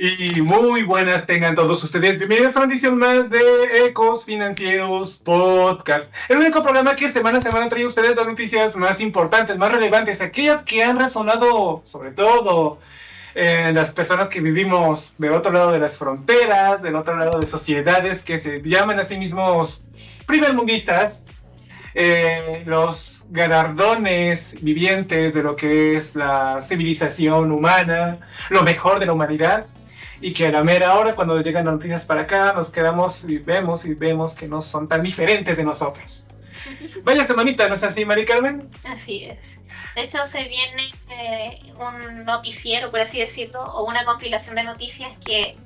Y muy buenas tengan todos ustedes. Bienvenidos a una edición más de Ecos Financieros Podcast. El único programa que semana a semana trae a ustedes las noticias más importantes, más relevantes, aquellas que han resonado, sobre todo, en las personas que vivimos del otro lado de las fronteras, del otro lado de sociedades que se llaman a sí mismos primermundistas. Los galardones vivientes de lo que es la civilización humana, lo mejor de la humanidad, y que a la mera hora, cuando llegan las noticias para acá, nos quedamos y vemos que no son tan diferentes de nosotros. Vaya semanita, ¿no es así, Mari Carmen? Así es. De hecho, se viene un noticiero, por así decirlo, o una compilación de noticias que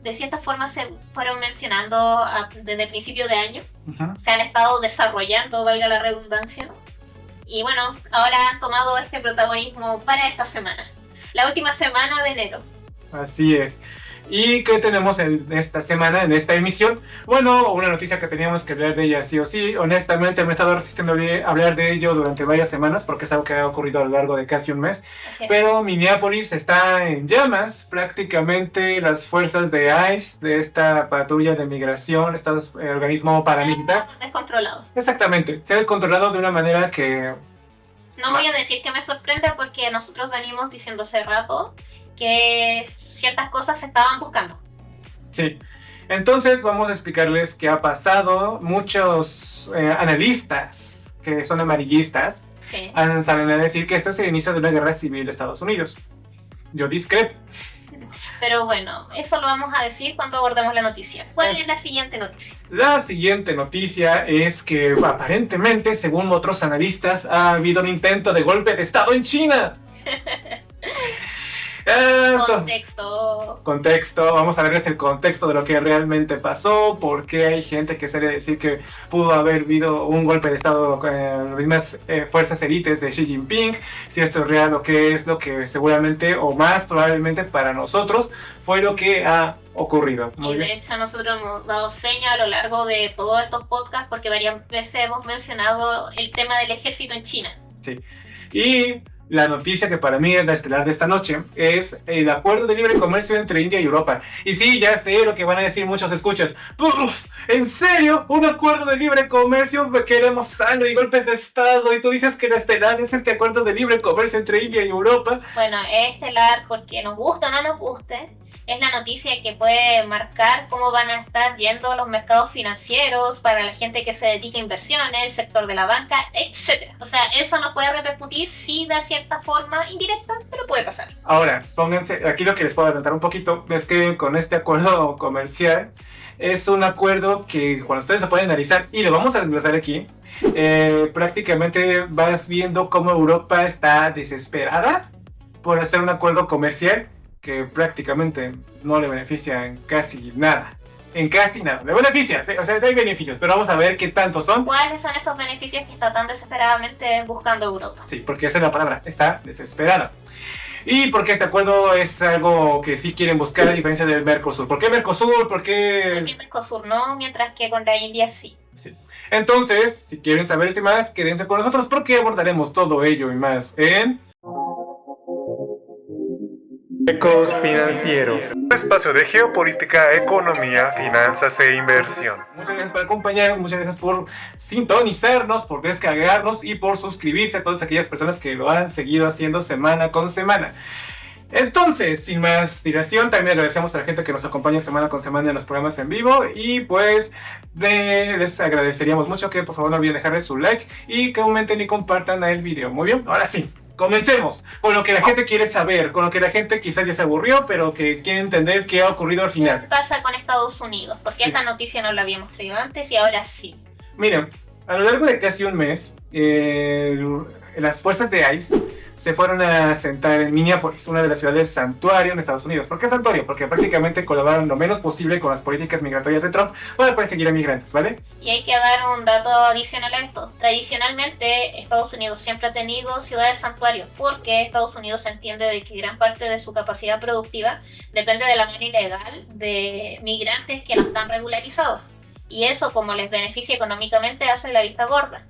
de cierta forma se fueron mencionando desde el principio de año. Se han estado desarrollando, valga la redundancia. Y bueno, ahora han tomado este protagonismo para esta semana. La última semana de enero. Así es. ¿Y qué tenemos en esta semana, en esta emisión? Bueno, una noticia que teníamos que hablar de ella sí o sí. Honestamente me he estado resistiendo a hablar de ello durante varias semanas porque es algo que ha ocurrido a lo largo de casi un mes. Pero Minneapolis está en llamas. Prácticamente las fuerzas de ICE, de esta patrulla de migración, este organismo paramilitar, se ha descontrolado. Exactamente, se ha descontrolado de una manera que... No voy a decir que me sorprenda porque nosotros venimos diciendo hace rato que ciertas cosas se estaban buscando. Sí, entonces vamos a explicarles qué ha pasado. Muchos analistas que son amarillistas salen a decir que esto es el inicio de una guerra civil de Estados Unidos. Yo discrepo. Pero bueno, eso lo vamos a decir cuando abordemos la noticia. ¿Cuál es la siguiente noticia? La siguiente noticia es que aparentemente, según otros analistas, ha habido un intento de golpe de Estado en China. Contexto, vamos a verles el contexto de lo que realmente pasó, por qué hay gente que suele decir que pudo haber habido un golpe de Estado con las mismas fuerzas élites de Xi Jinping, si esto es real o qué es lo que seguramente o más probablemente para nosotros fue lo que ha ocurrido. Y de hecho nosotros hemos dado seña a lo largo de todos estos podcasts porque varias veces hemos mencionado el tema del ejército en China. Sí, y la noticia que para mí es la estelar de esta noche es el acuerdo de libre comercio entre India y Europa. Y sí, ya sé lo que van a decir muchos escuchas. ¿En serio? ¿Un acuerdo de libre comercio? Queremos sangre y golpes de Estado. Y tú dices que la estelar es este acuerdo de libre comercio entre India y Europa. Bueno, es estelar porque nos guste o no nos guste. Es la noticia que puede marcar cómo van a estar yendo los mercados financieros para la gente que se dedica a inversiones, el sector de la banca, etc. O sea, eso nos puede repercutir, sí, de cierta forma indirecta, pero puede pasar. Ahora, pónganse, aquí lo que les puedo adelantar un poquito es que con este acuerdo comercial es un acuerdo que cuando ustedes se pueden analizar, y lo vamos a desglosar aquí, prácticamente vas viendo cómo Europa está desesperada por hacer un acuerdo comercial que prácticamente no le beneficia en casi nada. En casi nada. Le beneficia, ¿sí? O sea, hay beneficios, pero vamos a ver qué tantos son. ¿Cuáles son esos beneficios que está tan desesperadamente buscando Europa? Sí, porque esa es la palabra, está desesperada. Y porque este acuerdo es algo que sí quieren buscar a diferencia del Mercosur. ¿Por qué Mercosur? ¿Por qué Mercosur no? Mientras que con la India sí. Sí. Entonces, si quieren saber esto y más, quédense con nosotros porque abordaremos todo ello y más en... Ecos Financieros. Un espacio de geopolítica, economía, finanzas e inversión. Muchas gracias por acompañarnos, muchas gracias por sintonizarnos, por descargarnos y por suscribirse a todas aquellas personas que lo han seguido haciendo semana con semana. Entonces, sin más dilación, también agradecemos a la gente que nos acompaña semana con semana en los programas en vivo y pues les agradeceríamos mucho que por favor no olviden dejarle su like y que comenten y compartan el video. Muy bien, ahora sí. Comencemos con lo que la gente quiere saber, con lo que la gente quizás ya se aburrió, pero que quiere entender qué ha ocurrido al final. ¿Qué pasa con Estados Unidos? Porque esta noticia no la habíamos traído antes y ahora sí. Miren, a lo largo de casi un mes, las fuerzas de ICE se fueron a sentar en Minneapolis, una de las ciudades santuario en Estados Unidos. ¿Por qué santuario? Porque prácticamente colaboraron lo menos posible con las políticas migratorias de Trump para perseguir a migrantes, ¿vale? Y hay que dar un dato adicional a esto. Tradicionalmente, Estados Unidos siempre ha tenido ciudades santuarios porque Estados Unidos entiende de que gran parte de su capacidad productiva depende de la mano ilegal de migrantes que no están regularizados. Y eso, como les beneficia económicamente, hace la vista gorda.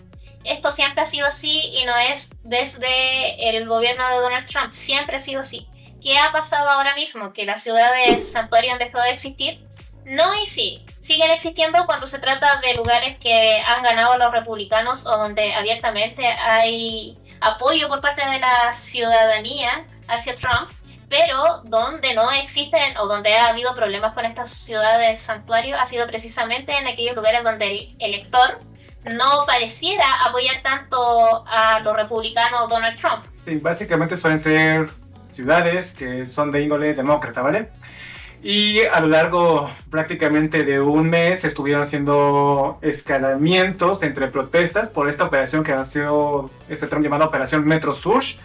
Esto siempre ha sido así y no es desde el gobierno de Donald Trump, siempre ha sido así. ¿qué ha pasado ahora mismo? Que las ciudades santuario han dejado de existir. No y sí, siguen existiendo cuando se trata de lugares que han ganado los republicanos o donde abiertamente hay apoyo por parte de la ciudadanía hacia Trump, pero donde no existen o donde ha habido problemas con estas ciudades santuario ha sido precisamente en aquellos lugares donde el elector no pareciera apoyar tanto a los republicanos Donald Trump. Sí, básicamente suelen ser ciudades que son de índole demócrata, ¿vale? Y a lo largo prácticamente de un mes estuvieron haciendo escalamientos entre protestas por esta operación que ha sido Trump llamada Operación Metro Surge,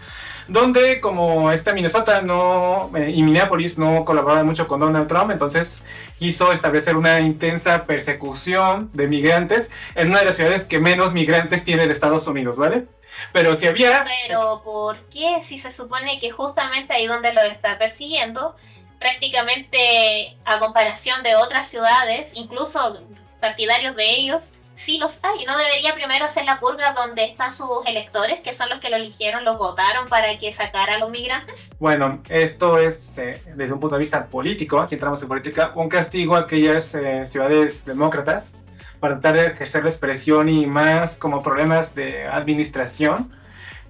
donde como Minnesota y Minneapolis no colaboraban mucho con Donald Trump, entonces quiso establecer una intensa persecución de migrantes en una de las ciudades que menos migrantes tiene de Estados Unidos, ¿vale? Pero si había... Pero ¿por qué si se supone que justamente ahí donde lo está persiguiendo, prácticamente a comparación de otras ciudades, incluso partidarios de ellos, sí los hay? ¿No debería primero hacer la purga donde están sus electores, que son los que lo eligieron, los votaron para que sacara a los migrantes? Bueno, esto es, desde un punto de vista político, aquí entramos en política, un castigo a aquellas ciudades demócratas para tratar de ejercerles presión y más como problemas de administración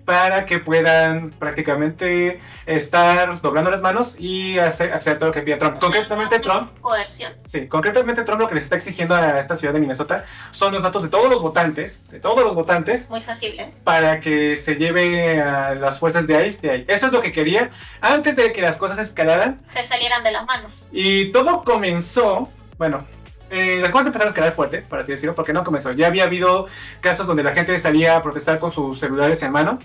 para que puedan prácticamente estar doblando las manos y hacer todo lo que pide Trump. Concretamente Trump... Coerción. Sí, concretamente Trump lo que les está exigiendo a esta ciudad de Minnesota son los datos de todos los votantes, Muy sensible. para que se lleve a las fuerzas de ICE de ahí. Eso es lo que quería antes de que las cosas escalaran. Se salieran de las manos. Y todo comenzó, bueno... las cosas empezaron a escalar fuerte, por así decirlo, porque no comenzó. Ya había habido casos donde la gente salía a protestar con sus celulares en mano.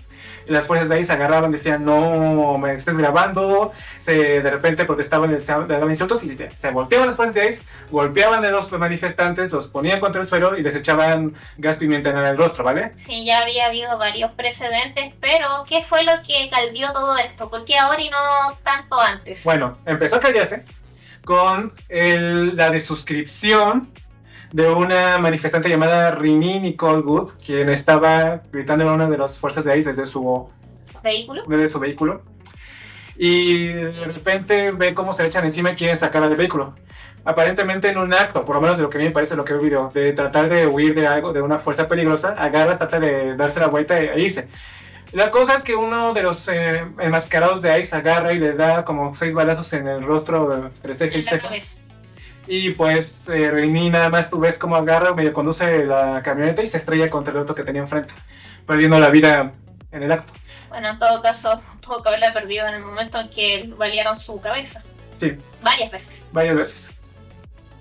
Las fuerzas de ahí se agarraban, decían, no me estés grabando. De repente protestaban, les daban insultos y se volteaban las fuerzas de ahí, golpeaban a los manifestantes, los ponían contra el suelo y les echaban gas pimienta en el rostro, ¿vale? Sí, ya había habido varios precedentes, pero ¿qué fue lo que caldeó todo esto? ¿Por qué ahora y no tanto antes? Bueno, empezó a callarse con la desuscripción de una manifestante llamada Rini Nicole Wood, quien estaba gritando a una de las fuerzas de ICE desde su vehículo. Y de repente ve cómo se le echan encima y quieren sacarla del vehículo. Aparentemente en un acto, por lo menos de lo que a mí me parece lo que veo video, de tratar de huir de algo, de una fuerza peligrosa, trata de darse la vuelta e irse. La cosa es que uno de los enmascarados de ICE agarra y le da como 6 balazos en el rostro, entre ceja y ceja. Y pues Rini nada más tú ves cómo agarra, medio conduce la camioneta y se estrella contra el auto que tenía enfrente, perdiendo la vida en el acto. Bueno, en todo caso, tuvo que haberla perdido en el momento en que balearon su cabeza. Sí. Varias veces.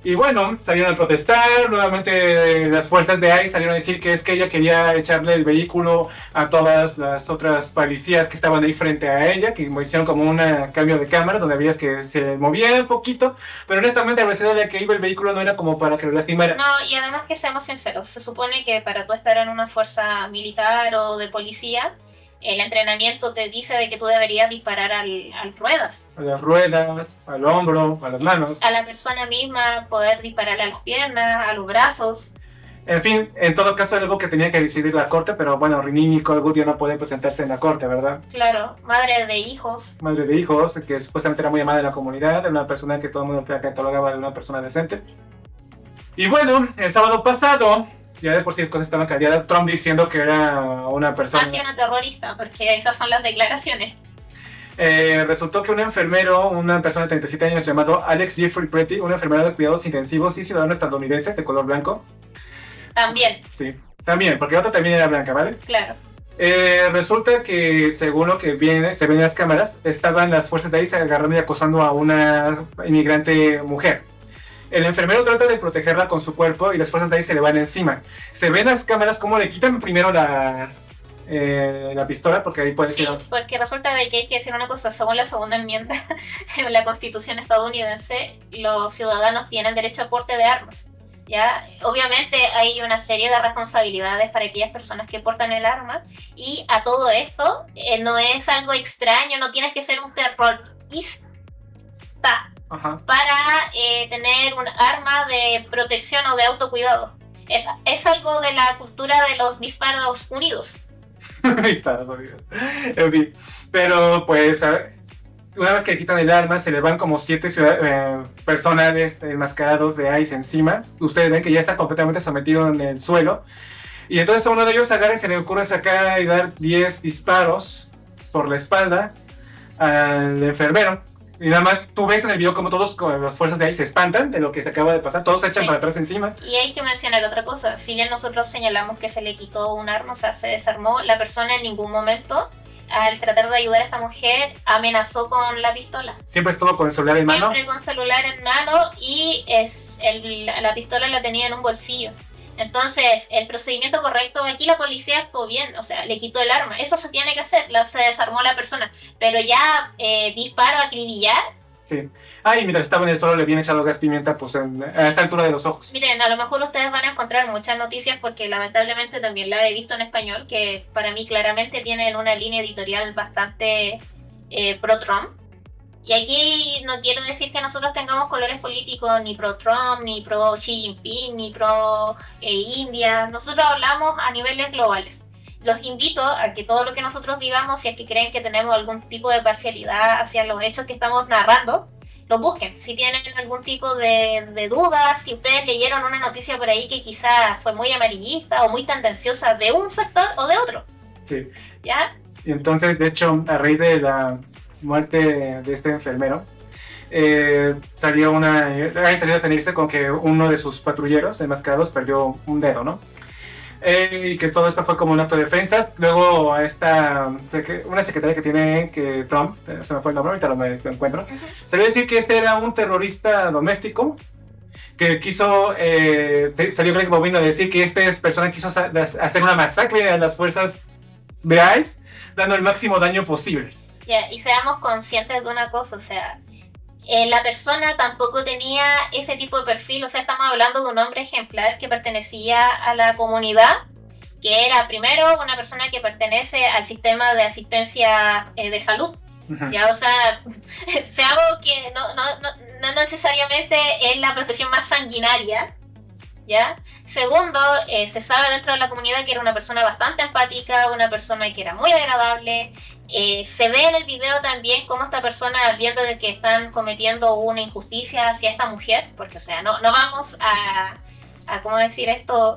Y bueno, salieron a protestar, nuevamente las fuerzas de ICE salieron a decir que es que ella quería echarle el vehículo a todas las otras policías que estaban ahí frente a ella, que hicieron como un cambio de cámara donde veías que se movía un poquito, pero honestamente la velocidad a la que iba el vehículo no era como para que lo lastimara. No, y además que seamos sinceros, se supone que para tú estar en una fuerza militar o de policía, el entrenamiento te dice de que tú deberías disparar al ruedas. A las ruedas, al hombro, a las manos. A la persona misma, poder disparar a las piernas, a los brazos. En fin, en todo caso algo que tenía que decidir la corte, pero bueno, Rini Nicole Wood ya no puede presentarse en la corte, ¿verdad? Claro, madre de hijos. Madre de hijos, que supuestamente era muy amada en la comunidad, era una persona que todo el mundo catalogaba de una persona decente. Y bueno, el sábado pasado... ya de por sí las cosas estaban calladas, Trump diciendo que era una persona... Casi una terrorista, porque esas son las declaraciones. Resultó que un enfermero, una persona de 37 años llamado Alex Jeffrey Pretty, un enfermero de cuidados intensivos y ciudadano estadounidense de color blanco. También. Sí, también, porque la otra también era blanca, ¿vale? Claro. Resulta que según lo que se ven en las cámaras, estaban las fuerzas de ahí agarrando y acosando a una inmigrante mujer. El enfermero trata de protegerla con su cuerpo y las fuerzas de ahí se le van encima. Se ven las cámaras cómo le quitan primero la pistola, porque ahí puede ser... Sí, porque resulta de que hay que decir una cosa, según la segunda enmienda en la Constitución estadounidense, los ciudadanos tienen derecho a porte de armas. ¿Ya? Obviamente hay una serie de responsabilidades para aquellas personas que portan el arma, y a todo esto no es algo extraño, no tienes que ser un terrorista. Ajá. Para tener un arma de protección o de autocuidado. Es algo de la cultura de los disparos unidos. Disparos unidos. En fin, pero pues una vez que le quitan el arma, se le van como 7 personales enmascarados de ICE encima. Ustedes ven que ya está completamente sometido en el suelo. Y entonces a uno de ellos agarra y se le ocurre sacar y dar 10 disparos por la espalda al enfermero. Y nada más tú ves en el video como todos con las fuerzas de ahí se espantan de lo que se acaba de pasar, todos se echan para atrás encima. Y hay que mencionar otra cosa, si bien nosotros señalamos que se le quitó un arma, o sea, se desarmó, la persona en ningún momento, al tratar de ayudar a esta mujer, amenazó con la pistola. Siempre estuvo con el celular en mano. Siempre con celular en mano y la pistola la tenía en un bolsillo. Entonces, el procedimiento correcto, aquí la policía actuó bien, o sea, le quitó el arma, eso se tiene que hacer, se desarmó la persona, pero ya disparo, acribillar. Sí. Ay, mira, estaba en el suelo, le viene echado gas pimienta pues a esta altura de los ojos. Miren, a lo mejor ustedes van a encontrar muchas noticias porque lamentablemente también la he visto en español, que para mí claramente tienen una línea editorial bastante pro-Trump. Y aquí no quiero decir que nosotros tengamos colores políticos ni pro-Trump, ni pro-Xi Jinping, ni pro-India. Nosotros hablamos a niveles globales. Los invito a que todo lo que nosotros digamos, si es que creen que tenemos algún tipo de parcialidad hacia los hechos que estamos narrando, lo busquen. Si tienen algún tipo de dudas, si ustedes leyeron una noticia por ahí que quizás fue muy amarillista o muy tendenciosa de un sector o de otro. Sí. ¿Ya? Y entonces, de hecho, a raíz de la muerte de este enfermero, salió a defenderse con que uno de sus patrulleros enmascarados perdió un dedo, ¿no? Y que todo esto fue como un acto de defensa. Luego a una secretaria que tiene que Trump, se me fue el nombre, ahorita lo encuentro, salió a decir que este era un terrorista doméstico que quiso, salió Greg Bobino a decir que esta persona quiso hacer una masacre a las fuerzas de ICE, dando el máximo daño posible. Ya, y seamos conscientes de una cosa, o sea, la persona tampoco tenía ese tipo de perfil, o sea, estamos hablando de un hombre ejemplar que pertenecía a la comunidad, que era primero una persona que pertenece al sistema de asistencia de salud. Uh-huh. Ya, o sea, seamos que no necesariamente es la profesión más sanguinaria, ¿ya? Segundo, se sabe dentro de la comunidad que era una persona bastante empática, una persona que era muy agradable. Se ve en el video también cómo esta persona, viendo de que están cometiendo una injusticia hacia esta mujer, porque, o sea, no vamos a ¿cómo decir esto?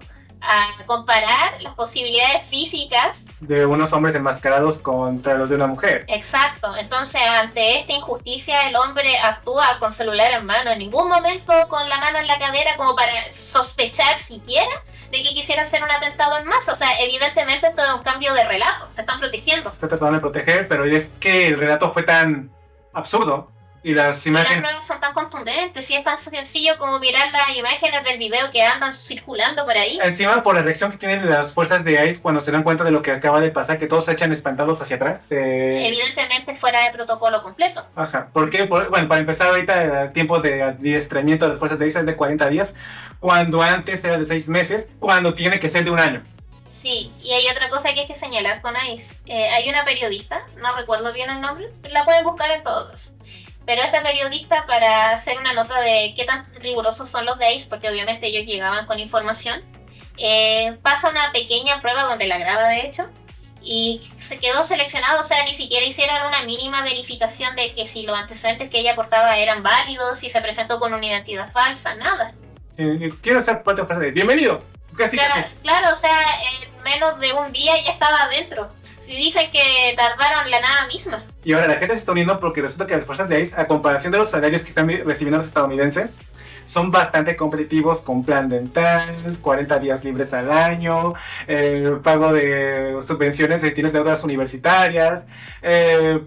A comparar las posibilidades físicas de unos hombres enmascarados contra los de una mujer. Exacto, entonces ante esta injusticia el hombre actúa con celular en mano, en ningún momento con la mano en la cadera como para sospechar siquiera de que quisiera hacer un atentado en masa. O sea, evidentemente esto es un cambio de relato, se están protegiendo. Se está tratando de proteger, pero es que el relato fue tan absurdo. Y las imágenes... Las pruebas son tan contundentes, y es tan sencillo como mirar las imágenes del video que andan circulando por ahí. Encima, por la reacción que tienen las fuerzas de ICE cuando se dan cuenta de lo que acaba de pasar, que todos se echan espantados hacia atrás. Evidentemente fuera de protocolo completo. Ajá, ¿por qué? Bueno, para empezar ahorita el tiempo de adiestramiento de las fuerzas de ICE es de 40 días, cuando antes era de 6 meses, cuando tiene que ser de 1 año. Sí, y hay otra cosa que hay que señalar con ICE. Hay una periodista, no recuerdo bien el nombre, la pueden buscar en todos. Pero esta periodista, para hacer una nota de qué tan rigurosos son los de ICE, porque obviamente ellos llegaban con información, pasa una pequeña prueba donde la graba de hecho, y se quedó seleccionado, o sea, ni siquiera hicieron una mínima verificación de que si los antecedentes que ella aportaba eran válidos, si se presentó con una identidad falsa, nada. Quiero hacer parte de bienvenido. Claro, o sea, en menos de un día ya estaba adentro. Si dicen que tardaron la nada misma. Y ahora la gente se está uniendo porque resulta que las fuerzas de ICE, a comparación de los salarios que están recibiendo los estadounidenses, son bastante competitivos, con plan dental, 40 días libres al año, pago de subvenciones de tienes deudas universitarias,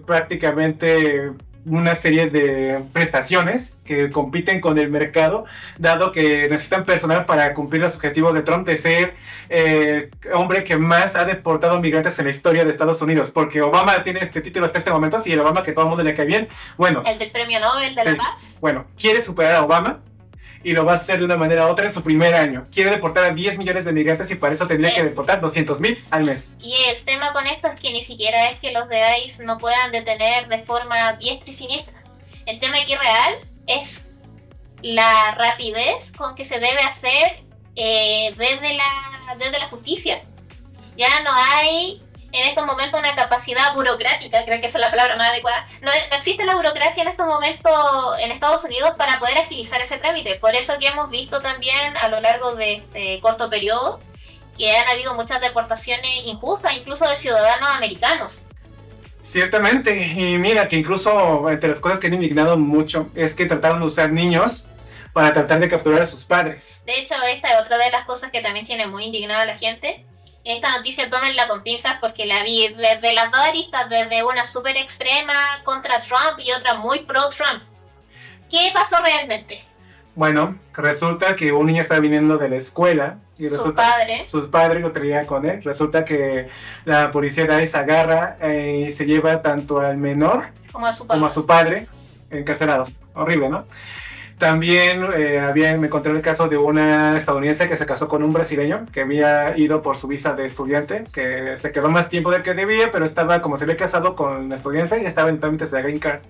prácticamente una serie de prestaciones que compiten con el mercado, dado que necesitan personal para cumplir los objetivos de Trump de ser hombre que más ha deportado migrantes en la historia de Estados Unidos, porque Obama tiene este título hasta este momento, y el Obama que todo el mundo le cae bien, bueno, el del premio Nobel de la Paz, bueno, quiere superar a Obama y lo va a hacer de una manera u otra en su primer año. Quiere deportar a 10 millones de migrantes y para eso tendría que deportar 200,000 al mes. Y el tema con esto es que ni siquiera es que los de ICE no puedan detener de forma diestra y siniestra. El tema aquí real es la rapidez con que se debe hacer desde la justicia. Ya no hay en estos momentos una capacidad burocrática, creo que esa es la palabra más adecuada. No existe la burocracia en estos momentos en Estados Unidos para poder agilizar ese trámite. Por eso que hemos visto también a lo largo de este corto periodo que han habido muchas deportaciones injustas, incluso de ciudadanos americanos. Ciertamente, y mira que incluso entre las cosas que han indignado mucho es que trataron de usar niños para tratar de capturar a sus padres. De hecho, esta es otra de las cosas que también tiene muy indignada a la gente. Esta noticia tómenla con pinzas porque la vi desde las dos aristas, desde una súper extrema contra Trump y otra muy pro Trump. ¿Qué pasó realmente? Bueno, resulta que un niño estaba viniendo de la escuela y sus padres lo traían con él. Resulta que la policía de ICE agarra y se lleva tanto al menor como a su padre encarcelados. Horrible, ¿no? También me encontré el caso de una estadounidense que se casó con un brasileño que había ido por su visa de estudiante, que se quedó más tiempo del que debía, pero estaba, como se había casado con una estadounidense, y estaba en trámites de la Green Card.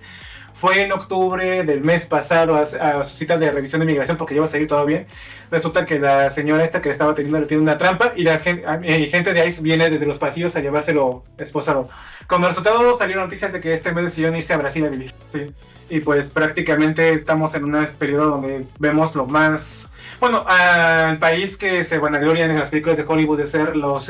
Fue en octubre del mes pasado a su cita de revisión de inmigración porque iba a salir todo bien. Resulta que la señora esta que le estaba teniendo le tiene una trampa y la gente de ICE viene desde los pasillos a llevárselo esposado. Como resultado salieron noticias de que este mes decidió irse a Brasil a vivir. Sí. Y pues prácticamente estamos en un periodo donde vemos lo más... Bueno, al país que se vanagloria en las películas de Hollywood de ser los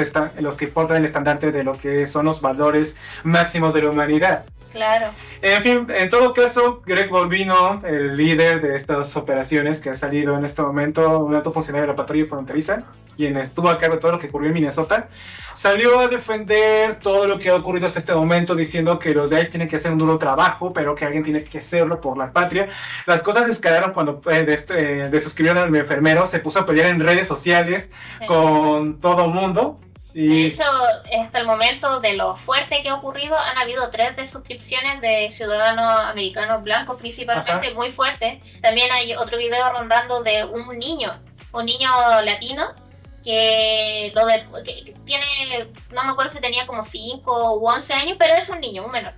que portan el estandarte de lo que son los valores máximos de la humanidad. Claro. En fin, en todo caso, Greg Bovino, el líder de estas operaciones que ha salido en este momento, un alto funcionario de la patrulla fronteriza, quien estuvo a cargo de todo lo que ocurrió en Minnesota, salió a defender todo lo que ha ocurrido hasta este momento, diciendo que los de ICE tienen que hacer un duro trabajo, pero que alguien tiene que hacerlo por la patria. Las cosas escalaron cuando desuscribieron al enfermero, se puso a pelear en redes sociales con todo el mundo. De hecho, hasta el momento de lo fuerte que ha ocurrido, han habido 3 desuscripciones de ciudadanos americanos blancos principalmente, muy fuertes. También hay otro video rondando de un niño latino, que tiene, no me acuerdo si tenía como 5 u 11 años, pero es un niño, un menor.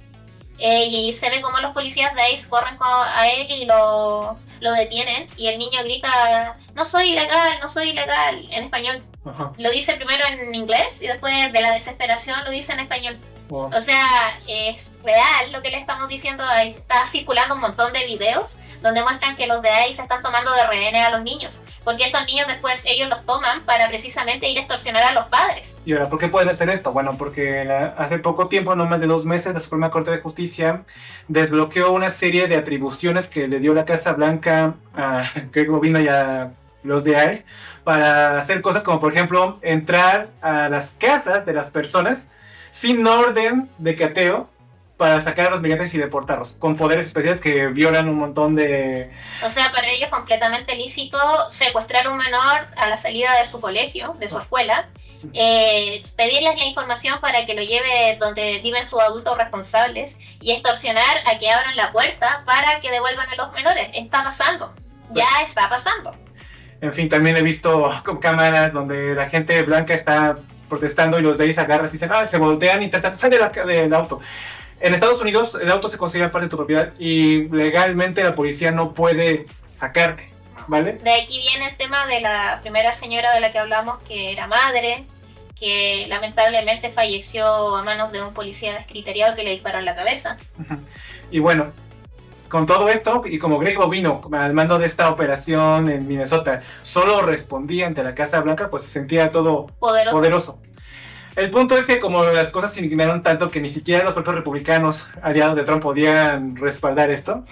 Y se ve como los policías de ICE corren a él y lo detienen, y el niño grita, no soy ilegal, en español. Ajá. Lo dice primero en inglés y después de la desesperación lo dice en español. Wow. O sea, es real lo que le estamos diciendo. Está circulando un montón de videos donde muestran que los de ICE están tomando de rehenes a los niños, porque estos niños después ellos los toman para precisamente ir a extorsionar a los padres. ¿Y ahora por qué pueden hacer esto? Bueno, porque hace poco tiempo, no más de 2 meses, la Suprema Corte de Justicia desbloqueó una serie de atribuciones que le dio la Casa Blanca a Greg Bovino y a los de ICE para hacer cosas como, por ejemplo, entrar a las casas de las personas sin orden de cateo para sacar a los migrantes y deportarlos, con poderes especiales que violan un montón de... O sea, para ellos es completamente lícito secuestrar a un menor a la salida de su colegio, de su escuela, sí. Pedirles la información para que lo lleve donde viven sus adultos responsables y extorsionar a que abran la puerta para que devuelvan a los menores. Está pasando, ya está pasando. En fin, también he visto cámaras donde la gente blanca está protestando y los de ahí se agarran y dicen, se voltean y tratan de salir del auto. En Estados Unidos el auto se considera parte de tu propiedad y legalmente la policía no puede sacarte, ¿vale? De aquí viene el tema de la primera señora de la que hablamos, que era madre, que lamentablemente falleció a manos de un policía descriteriado que le disparó en la cabeza. Y bueno, con todo esto, y como Greg Bovino, al mando de esta operación en Minnesota, solo respondía ante la Casa Blanca, pues se sentía todo poderoso. El punto es que como las cosas se indignaron tanto que ni siquiera los propios republicanos aliados de Trump podían respaldar esto,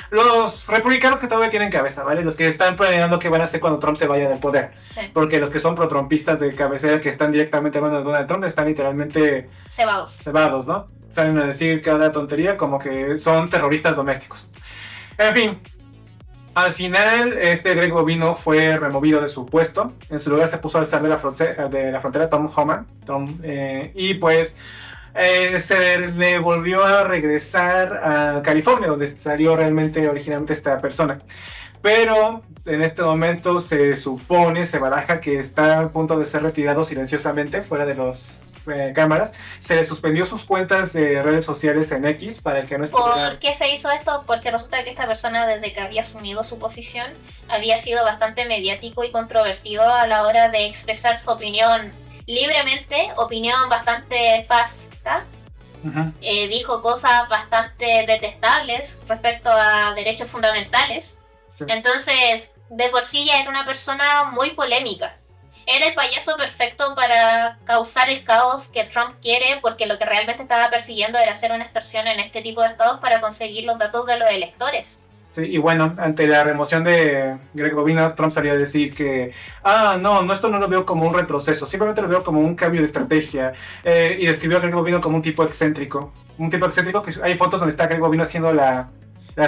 los republicanos que todavía tienen cabeza, ¿vale? Los que están planeando qué van a hacer cuando Trump se vaya del poder. Sí. Porque los que son pro-trumpistas de cabecera que están directamente hablando de Donald Trump están literalmente... cebados, ¿no? Salen a decir cada tontería como que son terroristas domésticos. En fin, al final Greg Bovino fue removido de su puesto. En su lugar se puso al zar de la frontera, Tom Homan. Y pues se le volvió a regresar a California, donde salió realmente originalmente esta persona. Pero en este momento se supone, se baraja que está a punto de ser retirado silenciosamente fuera de los cámaras. Se le suspendió sus cuentas de redes sociales en X para que no estuviera... ¿Por qué se hizo esto? Porque resulta que esta persona, desde que había asumido su posición, había sido bastante mediático y controvertido a la hora de expresar su opinión libremente, opinión bastante básica. Dijo cosas bastante detestables respecto a derechos fundamentales. Sí. Entonces, de por sí ya era una persona muy polémica. Era el payaso perfecto para causar el caos que Trump quiere, porque lo que realmente estaba persiguiendo era hacer una extorsión en este tipo de estados para conseguir los datos de los electores. Sí, y bueno, ante la remoción de Greg Bobino, Trump salió a decir que no, esto no lo veo como un retroceso, simplemente lo veo como un cambio de estrategia, y describió a Greg Bobino como un tipo excéntrico, que hay fotos donde está Greg Bobino haciendo la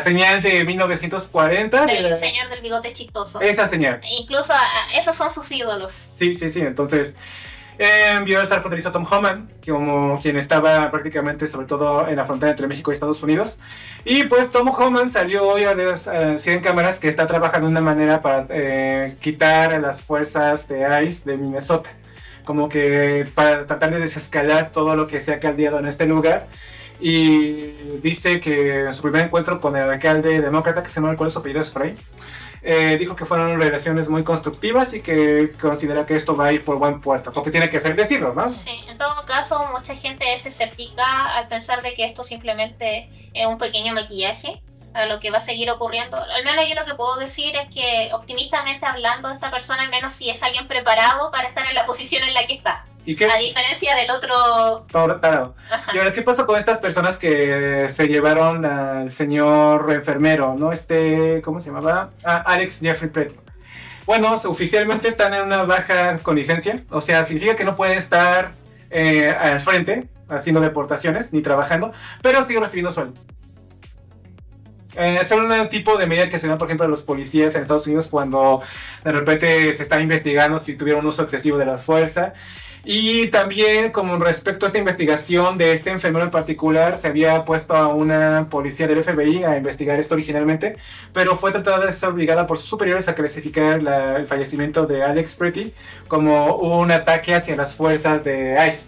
señal de 1940. El señor del bigote chistoso. Esa señal. Incluso esos son sus ídolos. Sí, entonces envió al zar fronterizo Tom Homan, como quien estaba prácticamente sobre todo en la frontera entre México y Estados Unidos. Y pues Tom Homan salió hoy a decir en cámaras que está trabajando de una manera para quitar a las fuerzas de ICE de Minnesota, como que para tratar de desescalar todo lo que se ha caldeado en este lugar. Y dice que en su primer encuentro con el alcalde demócrata, que se llama ¿cuál es su apellido? Es Frey. Dijo que fueron relaciones muy constructivas y que considera que esto va a ir por buen puerto, porque tiene que ser decirlo, ¿no? Sí, en todo caso, mucha gente es escéptica al pensar de que esto simplemente es un pequeño maquillaje a lo que va a seguir ocurriendo. Al menos yo lo que puedo decir es que, optimistamente hablando, esta persona, al menos si es alguien preparado para estar en la posición en la que está. ¿Y qué? A diferencia del otro... Tarado. Y ahora, ¿qué pasó con estas personas que se llevaron al señor enfermero, ¿no? ¿Cómo se llamaba? Alex Jeffrey Petro. Bueno, oficialmente están en una baja con licencia, o sea, significa que no pueden estar al frente haciendo deportaciones ni trabajando, pero siguen recibiendo sueldo. Es un tipo de medida que se da, por ejemplo, a los policías en Estados Unidos cuando de repente se está investigando si tuvieron un uso excesivo de la fuerza. Y también, como respecto a esta investigación de este enfermero en particular, se había puesto a una policía del FBI a investigar esto originalmente, pero fue tratada de ser obligada por sus superiores a clasificar el fallecimiento de Alex Pretty como un ataque hacia las fuerzas de ICE.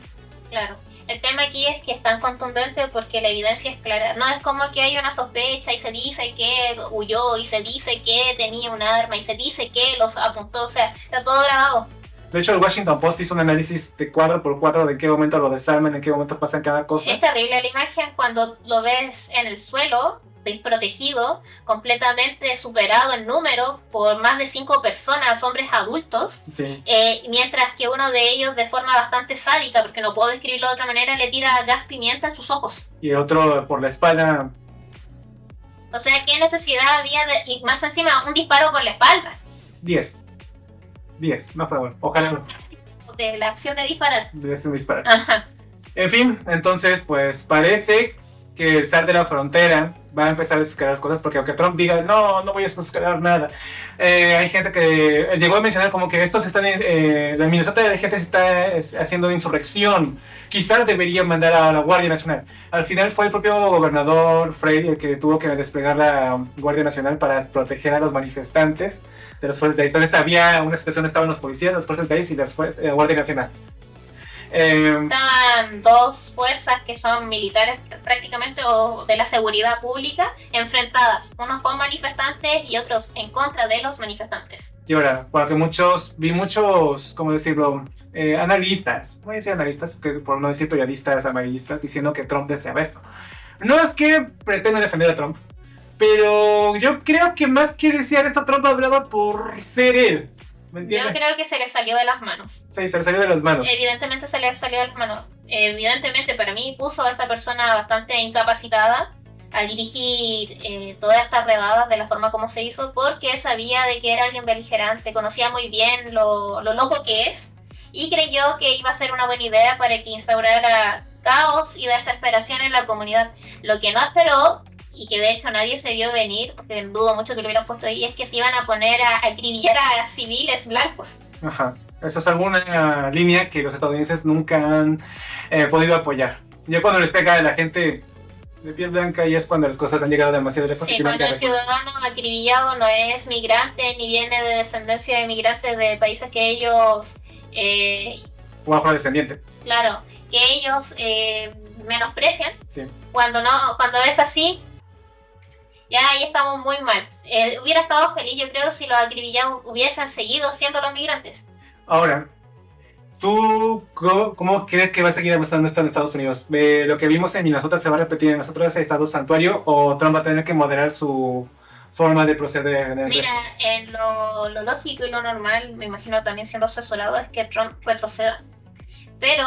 Claro. El tema aquí es que es tan contundente porque la evidencia es clara. No es como que hay una sospecha y se dice que huyó y se dice que tenía un arma y se dice que los apuntó. O sea, está todo grabado. De hecho, el Washington Post hizo un análisis de cuadro por cuadro de en qué momento lo desarman, en qué momento pasan cada cosa. Es terrible la imagen cuando lo ves en el suelo, desprotegido, completamente superado en número por más de 5 personas, hombres adultos. Sí. Mientras que uno de ellos, de forma bastante sádica, porque no puedo describirlo de otra manera, le tira gas pimienta en sus ojos. Y otro por la espalda. O sea, ¿qué necesidad había de...? Y más encima, un disparo por la espalda. 10, no fue bueno. Ojalá. De la acción de disparar. De un disparo. Ajá. En fin, entonces, pues parece que el zar de la frontera va a empezar a desescalar las cosas, porque aunque Trump diga, no voy a desescalar nada, hay gente que llegó a mencionar como que estos están en Minnesota, la gente se está haciendo insurrección, quizás deberían mandar a la Guardia Nacional. Al final fue el propio gobernador Frey el que tuvo que desplegar la Guardia Nacional para proteger a los manifestantes de las fuerzas de ICE. Entonces había una situación, estaban los policías, las fuerzas de ICE y la Guardia Nacional. Están dos fuerzas que son militares prácticamente o de la seguridad pública enfrentadas, unos con manifestantes y otros en contra de los manifestantes. Y ahora, porque vi muchos, ¿cómo decirlo? Analistas, voy a decir analistas, porque por no decir periodistas amarillistas, diciendo que Trump deseaba esto. No es que pretenda defender a Trump, pero yo creo que más que desear esto, Trump hablaba por ser él. Yo creo que se le salió de las manos. Sí, se le salió de las manos. Evidentemente se le salió de las manos. Evidentemente para mí puso a esta persona bastante incapacitada a dirigir todas estas redadas de la forma como se hizo, porque sabía de que era alguien beligerante, conocía muy bien lo loco que es, y creyó que iba a ser una buena idea para que instaurara caos y desesperación en la comunidad. Lo que no esperó, y que de hecho nadie se vio venir, porque dudo mucho que lo hubieran puesto ahí, es que se iban a poner a acribillar a civiles blancos. Ajá, eso es alguna línea que los estadounidenses nunca han podido apoyar. Ya cuando les pega a la gente de piel blanca, y es cuando las cosas han llegado demasiado lejos. Sí, cuando el ciudadano acribillado no es migrante ni viene de descendencia de migrantes de países que ellos... o afrodescendiente. Claro, que ellos menosprecian. Sí. Cuando es así, ya ahí estamos muy mal. Hubiera estado feliz, yo creo, si los acribillados hubiesen seguido siendo los migrantes. Ahora, ¿Cómo crees que va a seguir avanzando esto en Estados Unidos? ¿Lo que vimos en Minnesota se va a repetir en los otros estados santuario o Trump va a tener que moderar su forma de proceder en el Mira, resto? en lo lógico y lo normal, me imagino también siendo asesorado, es que Trump retroceda. Pero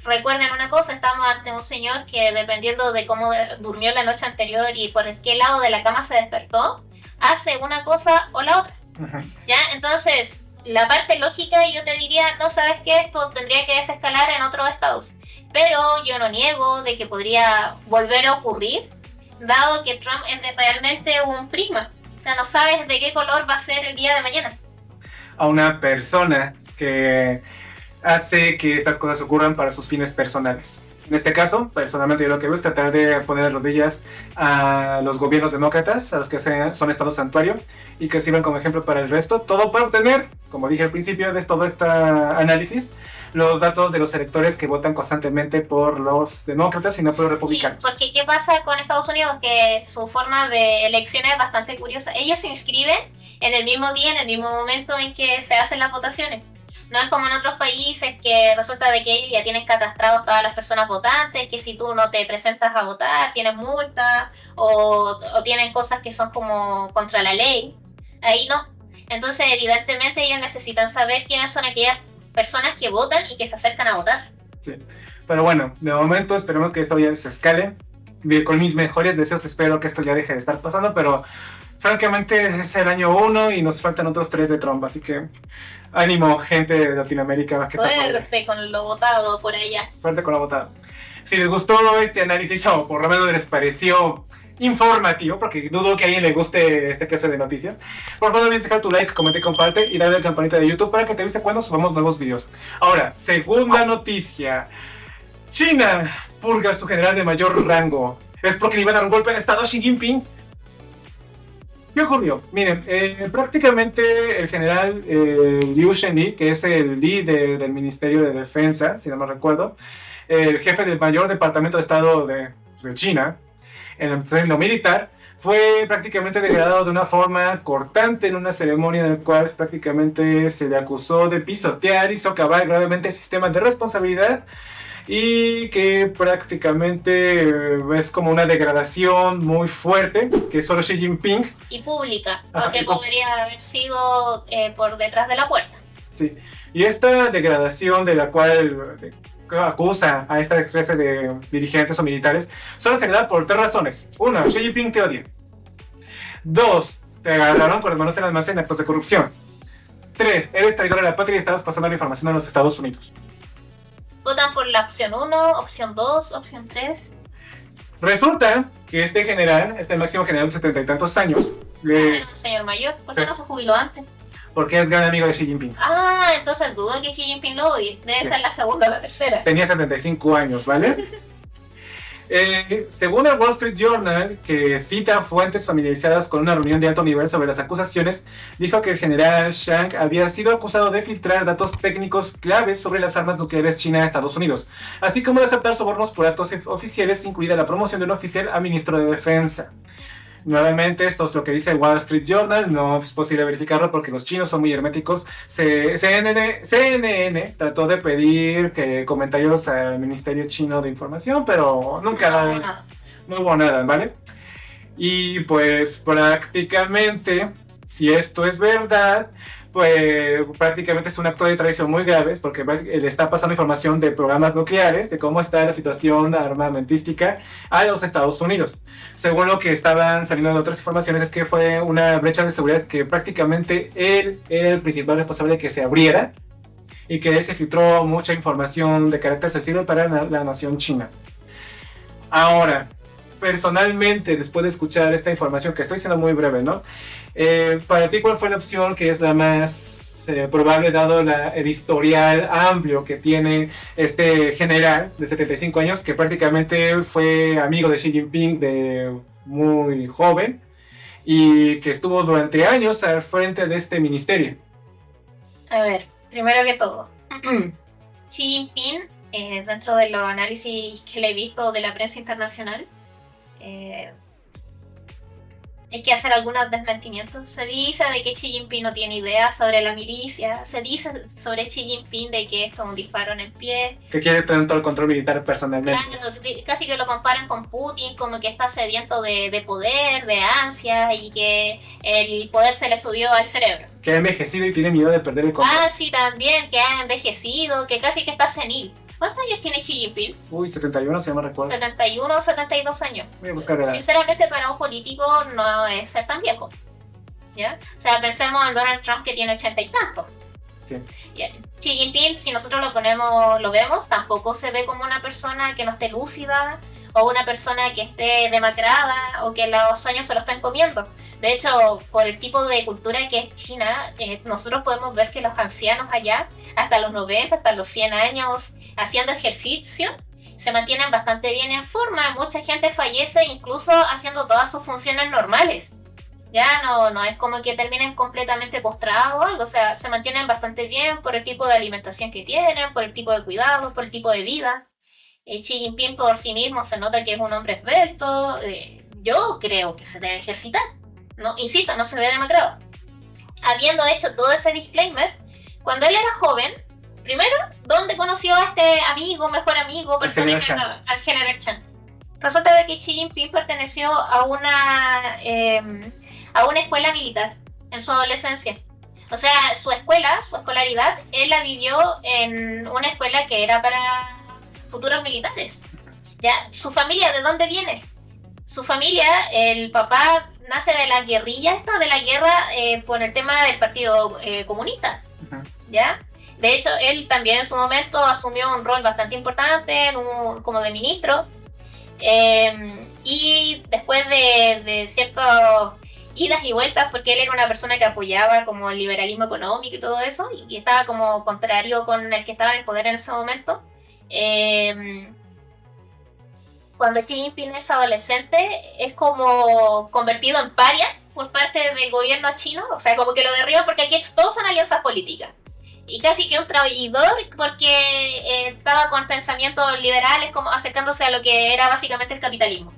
recuerden una cosa, estamos ante un señor que dependiendo de cómo durmió la noche anterior y por qué lado de la cama se despertó, hace una cosa o la otra. Ujú. ¿Ya? Entonces, la parte lógica yo te diría, no sabes que esto tendría que desescalar en otros estados. Pero yo no niego de que podría volver a ocurrir, dado que Trump es realmente un prisma. O sea, no sabes de qué color va a ser el día de mañana. A una persona que hace que estas cosas ocurran para sus fines personales. En este caso, personalmente yo lo que veo es tratar de poner de rodillas a los gobiernos demócratas, a los que son estados santuario, y que sirvan como ejemplo para el resto. Todo para obtener, como dije al principio de todo este análisis, los datos de los electores que votan constantemente por los demócratas y no por los republicanos. Sí, porque ¿qué pasa con Estados Unidos? Que su forma de elección es bastante curiosa. Ellos se inscriben en el mismo día, en el mismo momento en que se hacen las votaciones. No es como en otros países que resulta de que ellos ya tienen catastrados todas las personas votantes, que si tú no te presentas a votar tienes multa o tienen cosas que son como contra la ley. Ahí no. Entonces evidentemente ellos necesitan saber quiénes son aquellas personas que votan y que se acercan a votar. Sí. Pero bueno, de momento esperemos que esto ya se escale. Con mis mejores deseos espero que esto ya deje de estar pasando, pero francamente es el año 1 y nos faltan otros 3 de Trump, así que ánimo, gente de Latinoamérica. Suerte con lo votado por allá. Suerte con la votada. Si les gustó este análisis o por lo menos les pareció informativo, porque dudo que a alguien le guste esta clase de noticias, por favor no olvides dejar tu like, comenta y comparte y darle a la campanita de YouTube para que te avise cuando subamos nuevos videos. Ahora, segunda noticia. China purga a su general de mayor rango. ¿Es porque le iban a dar un golpe de estado a Xi Jinping? ¿Qué ocurrió? Miren, prácticamente el general Liu Shenli, que es el líder del Ministerio de Defensa, si no me recuerdo, el jefe del mayor departamento de Estado de China, en el reino militar, fue prácticamente degradado de una forma cortante en una ceremonia en la cual prácticamente se le acusó de pisotear y socavar gravemente el sistema de responsabilidad y que prácticamente es como una degradación muy fuerte que solo Xi Jinping. Y pública, Ajá, porque podría haber sido por detrás de la puerta. Sí, y esta degradación de la cual acusa a esta clase de dirigentes o militares solo se da por 3 razones. 1, Xi Jinping te odia. 2, te agarraron con las manos en las masas en actos de corrupción. 3, eres traidor a la patria y estabas pasando la información a los Estados Unidos. Votan por la opción 1, opción 2, opción 3. Resulta que este general, este máximo general de 70 y tantos años, Era un señor mayor, ¿por qué sí, no se jubiló antes? porque es gran amigo de Xi Jinping. Ah, entonces dudo que Xi Jinping lo odie. Debe Sí. ser la segunda o la tercera. Tenía 75 años, ¿vale? Según el Wall Street Journal, que cita fuentes familiarizadas con una reunión de alto nivel sobre las acusaciones, dijo que el general Shang había sido acusado de filtrar datos técnicos claves sobre las armas nucleares China a Estados Unidos, así como de aceptar sobornos por actos oficiales, incluida la promoción de un oficial a ministro de Defensa. Nuevamente, esto es lo que dice el Wall Street Journal, no es posible verificarlo porque los chinos son muy herméticos. CNN trató de pedir comentarios al Ministerio Chino de Información, pero nunca no hubo nada, ¿vale? Y pues prácticamente, si esto es verdad, pues prácticamente es un acto de traición muy grave porque le está pasando información de programas nucleares, de cómo está la situación armamentística a los Estados Unidos. Según lo que estaban saliendo de otras informaciones, es que fue una brecha de seguridad que prácticamente él era el principal responsable de que se abriera y que se filtró mucha información de carácter sensible para la nación china. Ahora, personalmente, después de escuchar esta información, que estoy siendo muy breve, ¿no? Para ti, ¿cuál fue la opción que es la más probable dado el historial amplio que tiene este general de 75 años, que prácticamente fue amigo de Xi Jinping de muy joven y que estuvo durante años al frente de este ministerio? A ver, primero que todo, Xi Jinping, dentro de los análisis que le he visto de la prensa internacional, hay que hacer algunos desmentimientos. Se dice de que Xi Jinping no tiene idea sobre la milicia, se dice sobre Xi Jinping de que esto es un disparo en el pie. Que quiere tener todo el control militar personalmente. Claro, casi que lo comparan con Putin, como que está sediento de poder, de ansias, y que el poder se le subió al cerebro. Que ha envejecido y tiene miedo de perder el control. Ah, sí, también, que ha envejecido, que casi que está senil. ¿Cuántos años tiene Xi Jinping? Uy, 71, si no me recuerdo. 71 o 72 años. Voy a buscar edad. Sinceramente, para un político no es ser tan viejo. ¿Ya? O sea, pensemos en Donald Trump, que tiene 80 y tantos. Sí. Xi Jinping, si nosotros lo vemos, tampoco se ve como una persona que no esté lúcida, o una persona que esté demacrada, o que los sueños se lo están comiendo. De hecho, por el tipo de cultura que es China, nosotros podemos ver que los ancianos allá, hasta los 90, hasta los 100 años, haciendo ejercicio, se mantienen bastante bien en forma. Mucha gente fallece incluso haciendo todas sus funciones normales. Ya no es como que terminen completamente postrados o algo, o sea, se mantienen bastante bien por el tipo de alimentación que tienen, por el tipo de cuidados, por el tipo de vida. Xi Jinping por sí mismo se nota que es un hombre esbelto. Yo creo que se debe ejercitar. No, insisto, no se ve demacrado. Habiendo hecho todo ese disclaimer, cuando él era joven, primero, ¿dónde conoció a este amigo, mejor amigo, persona al General Chan? Resulta de que Xi Jinping perteneció a una escuela militar en su adolescencia. O sea, su escolaridad, él la vivió en una escuela que era para futuros militares. ¿Ya? ¿Su familia de dónde viene? Su familia, el papá nace de la guerrilla de la guerra por el tema del Partido Comunista. ¿Ya? De hecho, él también en su momento asumió un rol bastante importante como de ministro. Y después de ciertas idas y vueltas, porque él era una persona que apoyaba como el liberalismo económico y todo eso, y estaba como contrario con el que estaba en el poder en ese momento. Cuando Xi Jinping es adolescente, es como convertido en paria por parte del gobierno chino, o sea, como que lo derriban porque aquí todos son alianzas políticas. Y casi que un traidor porque estaba con pensamientos liberales, como acercándose a lo que era básicamente el capitalismo.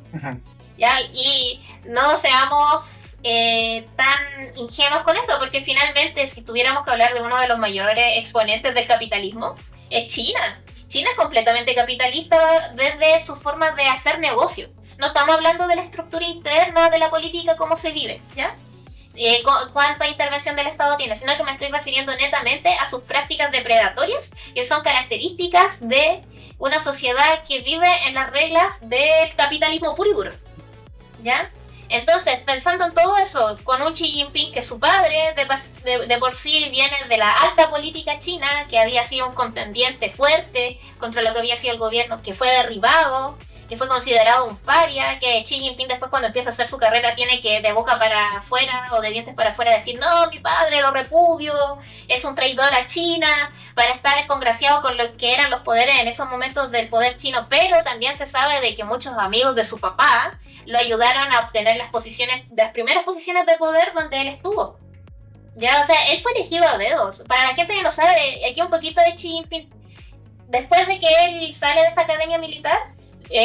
¿Ya? Y no seamos tan ingenuos con esto, porque finalmente si tuviéramos que hablar de uno de los mayores exponentes del capitalismo, es China. China es completamente capitalista desde su forma de hacer negocio. No estamos hablando de la estructura interna de la política, cómo se vive, ¿ya? Cuánta intervención del Estado tiene, sino que me estoy refiriendo netamente a sus prácticas depredatorias, que son características de una sociedad que vive en las reglas del capitalismo puro y duro, ¿ya? Entonces, pensando en todo eso, con un Xi Jinping que su padre de por sí viene de la alta política china, que había sido un contendiente fuerte contra lo que había sido el gobierno, que fue derribado, que fue considerado un paria, que Xi Jinping después cuando empieza a hacer su carrera tiene que de boca para afuera o de dientes para afuera decir no, mi padre lo repudio, es un traidor a China, para estar congraciado con lo que eran los poderes en esos momentos del poder chino, pero también se sabe de que muchos amigos de su papá lo ayudaron a obtener las primeras posiciones de poder donde él estuvo. Ya, o sea, él fue elegido a dedos. Para la gente que no sabe, aquí un poquito de Xi Jinping, después de que él sale de esta academia militar,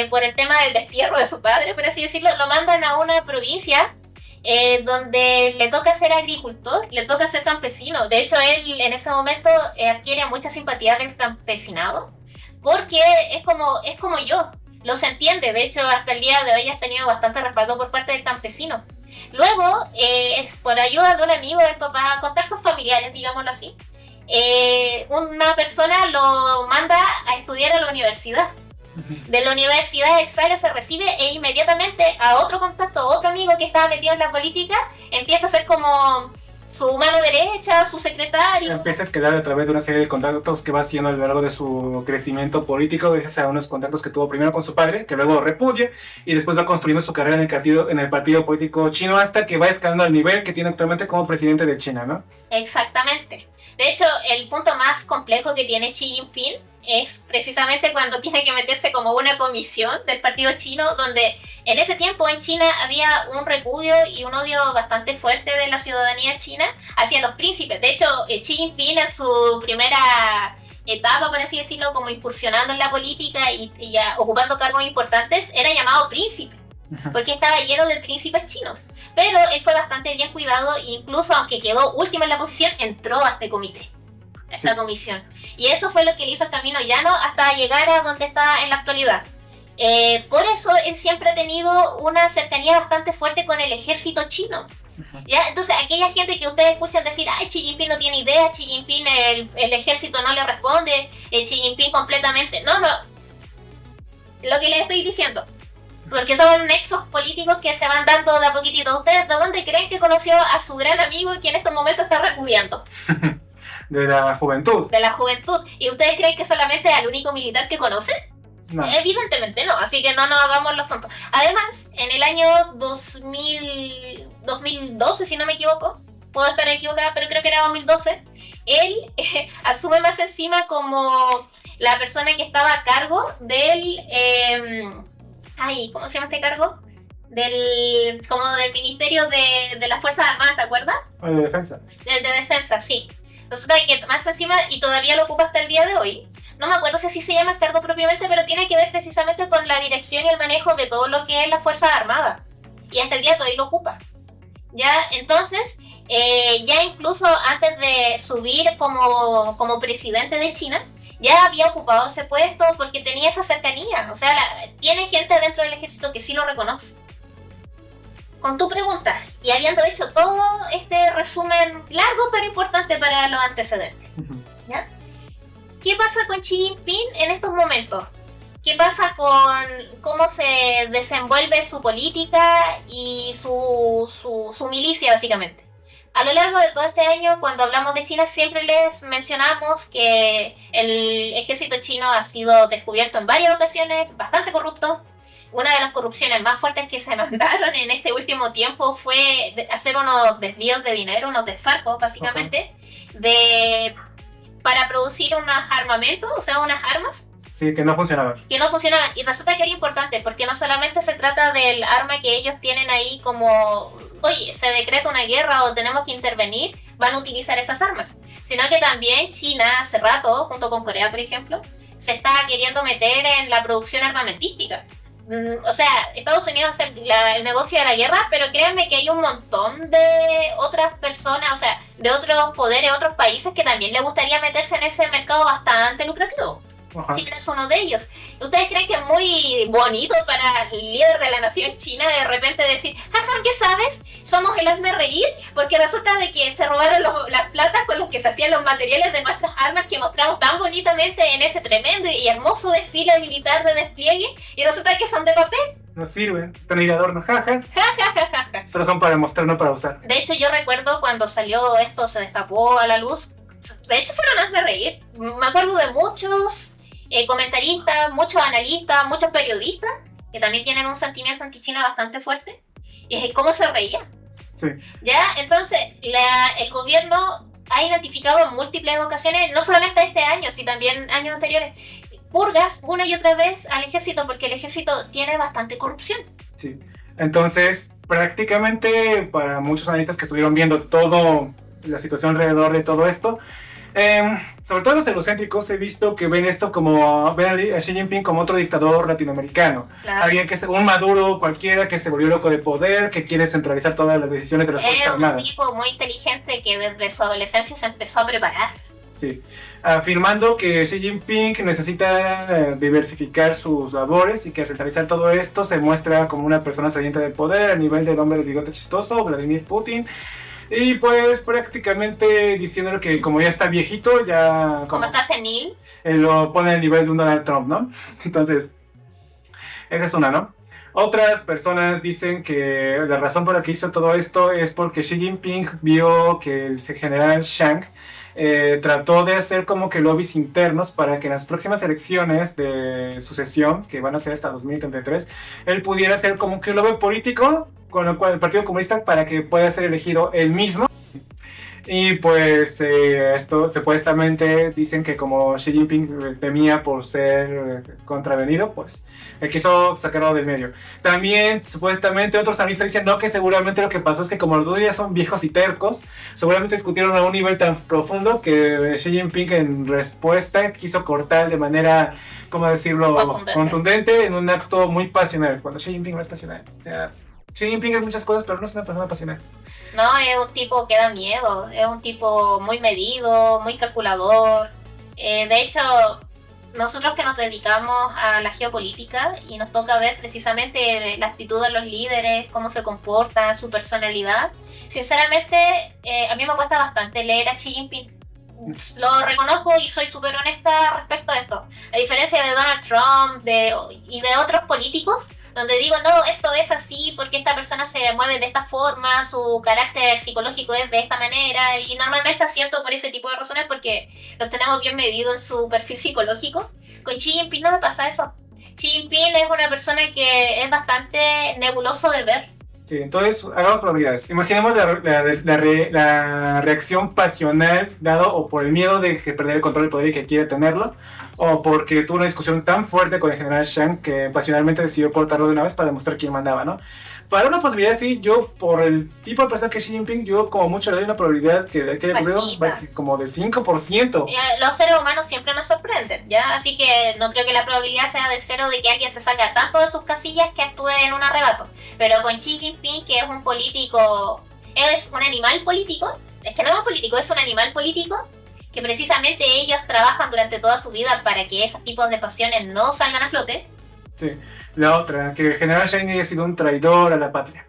por el tema del destierro de su padre, por así decirlo, lo mandan a una provincia donde le toca ser agricultor, le toca ser campesino. De hecho, él en ese momento adquiere mucha simpatía del campesinado, porque es como yo, los entiende. De hecho, hasta el día de hoy has tenido bastante respaldo por parte del campesino. Luego, es por ayuda de un amigo del papá, contactos familiares, digámoslo así, una persona lo manda a estudiar a la universidad. De la universidad él sale, se recibe e inmediatamente a otro contacto, a otro amigo que estaba metido en la política, empieza a ser como su mano derecha, su secretario. Empieza a escalar a través de una serie de contactos que va haciendo a lo largo de su crecimiento político, gracias a unos contactos que tuvo primero con su padre, que luego repudia, y después va construyendo su carrera en el partido político chino hasta que va escalando al nivel que tiene actualmente como presidente de China, ¿no? Exactamente. De hecho, el punto más complejo que tiene Xi Jinping es precisamente cuando tiene que meterse como una comisión del partido chino, donde en ese tiempo en China había un repudio y un odio bastante fuerte de la ciudadanía china hacia los príncipes. De hecho, Xi Jinping en su primera etapa, por así decirlo, como incursionando en la política y ya ocupando cargos importantes, era llamado príncipe, porque estaba lleno de príncipes chinos. Pero él fue bastante bien cuidado e incluso aunque quedó último en la posición, entró a este comité, a esta comisión. Y eso fue lo que le hizo el camino llano hasta llegar a donde está en la actualidad. Por eso él siempre ha tenido una cercanía bastante fuerte con el ejército chino. ¿Ya? Entonces aquella gente que ustedes escuchan decir, ay, Xi Jinping no tiene idea, Xi Jinping el ejército no le responde, Xi Jinping completamente, no, lo que les estoy diciendo, porque son nexos políticos que se van dando de a poquitito. ¿Ustedes de dónde creen que conoció a su gran amigo que en estos momentos está repudiando? De la juventud. De la juventud. ¿Y ustedes creen que solamente es el único militar que conoce? No. Evidentemente no, así que no nos hagamos los tontos. Además, en el año 2012, si no me equivoco, puedo estar equivocada, pero creo que era 2012, él asume más encima como la persona que estaba a cargo del... ¿cómo se llama este cargo? Como del Ministerio de las Fuerzas Armadas, ¿te acuerdas? De defensa. De defensa, sí. Resulta que más encima, y todavía lo ocupa hasta el día de hoy, no me acuerdo si así se llama el cargo propiamente, pero tiene que ver precisamente con la dirección y el manejo de todo lo que es las Fuerzas Armadas. Y hasta el día de hoy lo ocupa. Ya, entonces, ya incluso antes de subir como presidente de China, ya había ocupado ese puesto porque tenía esa cercanía. O sea, tiene gente dentro del ejército que sí lo reconoce. Con tu pregunta, y habiendo hecho todo este resumen largo pero importante para los antecedentes, ¿ya? ¿Qué pasa con Xi Jinping en estos momentos? ¿Qué pasa con cómo se desenvuelve su política y su milicia, básicamente? A lo largo de todo este año, cuando hablamos de China, siempre les mencionamos que el ejército chino ha sido descubierto en varias ocasiones, bastante corrupto. Una de las corrupciones más fuertes que se mandaron en este último tiempo fue hacer unos desvíos de dinero, unos desfalcos, básicamente, para producir unos armamentos, o sea, unas armas. Sí, que no funcionaban. Que no funcionaban. Y resulta que era importante, porque no solamente se trata del arma que ellos tienen ahí como, oye, se decreta una guerra o tenemos que intervenir, van a utilizar esas armas. Sino que también China, hace rato, junto con Corea, por ejemplo, se está queriendo meter en la producción armamentística. O sea, Estados Unidos hace el negocio de la guerra, pero créanme que hay un montón de otras personas, o sea, de otros poderes, otros países que también les gustaría meterse en ese mercado bastante lucrativo. Ajá. China es uno de ellos. ¿Ustedes creen que es muy bonito para el líder de la nación china de repente decir, jaja, ¿qué sabes? Somos el hazme reír, porque resulta de que se robaron las platas con los que se hacían los materiales de nuestras armas que mostramos tan bonitamente en ese tremendo y hermoso desfile militar de despliegue, y resulta que son de papel? No sirven, están ahí de adorno, jaja. Solo son para mostrar, no para usar. De hecho, yo recuerdo cuando salió esto, se destapó a la luz. De hecho, fueron hazme reír. Me acuerdo de muchos comentaristas, muchos analistas, muchos periodistas que también tienen un sentimiento anti-China bastante fuerte, y es cómo se reían. Sí. Ya, entonces el gobierno ha identificado en múltiples ocasiones, no solamente este año, sino también años anteriores, purgas una y otra vez al ejército, porque el ejército tiene bastante corrupción. Sí. Entonces, prácticamente para muchos analistas que estuvieron viendo toda la situación alrededor de todo esto, sobre todo los egocéntricos, he visto que ven a Xi Jinping como otro dictador latinoamericano. Claro. Alguien que es un Maduro cualquiera que se volvió loco de poder, que quiere centralizar todas las decisiones de las Fuerzas Es un Armadas. tipo muy inteligente que desde su adolescencia se empezó a preparar. Sí. Afirmando que Xi Jinping necesita diversificar sus labores y que al centralizar todo esto se muestra como una persona sedienta de poder a nivel del hombre de bigote chistoso, Vladimir Putin. Y pues prácticamente diciéndole que como ya está viejito, ya Como está senil. lo pone al nivel de un Donald Trump, ¿no? Entonces, esa es una, ¿no? Otras personas dicen que la razón por la que hizo todo esto es porque Xi Jinping vio que el general Shang trató de hacer como que lobbies internos para que en las próximas elecciones de sucesión, que van a ser hasta 2033, él pudiera hacer como que un lobby político con lo cual el Partido Comunista para que pueda ser elegido él mismo. Y pues esto supuestamente dicen que como Xi Jinping temía por ser contravenido, pues él quiso sacarlo del medio. También supuestamente otros analistas dicen no, que seguramente lo que pasó es que como los dos ya son viejos y tercos, seguramente discutieron a un nivel tan profundo que Xi Jinping en respuesta quiso cortar de manera, ¿cómo decirlo?, contundente en un acto muy pasional, cuando Xi Jinping no es pasional. O sea, Xi Jinping es muchas cosas, pero no es una persona apasionada. No, es un tipo que da miedo, es un tipo muy medido, muy calculador. De hecho, nosotros que nos dedicamos a la geopolítica y nos toca ver precisamente la actitud de los líderes, cómo se comportan, su personalidad, sinceramente a mí me cuesta bastante leer a Xi Jinping. Lo reconozco y soy súper honesta respecto a esto. A diferencia de Donald Trump y de otros políticos, donde digo, no, esto es así porque esta persona se mueve de esta forma, su carácter psicológico es de esta manera, y normalmente acierto por ese tipo de razones porque los tenemos bien medidos en su perfil psicológico. Con Xi Jinping no me pasa eso. Xi Jinping es una persona que es bastante nebuloso de ver. Sí, entonces hagamos probabilidades. Imaginemos la reacción pasional dado o por el miedo de que perder el control del poder y que quiere tenerlo, o porque tuvo una discusión tan fuerte con el general Shang que pasionalmente decidió cortarlo de una vez para demostrar quién mandaba, ¿no? Para una posibilidad sí, yo por el tipo de persona que es Xi Jinping, yo como mucho le doy una probabilidad que haya ocurrido como de 5%. Los seres humanos siempre nos sorprenden, ¿ya? Así que no creo que la probabilidad sea de cero de que alguien se salga tanto de sus casillas que actúe en un arrebato. Pero con Xi Jinping, que es un político, es un animal político, es que no es un político, es un animal político, que precisamente ellos trabajan durante toda su vida para que esos tipos de pasiones no salgan a flote. Sí, la otra, que el general Shang haya sido un traidor a la patria.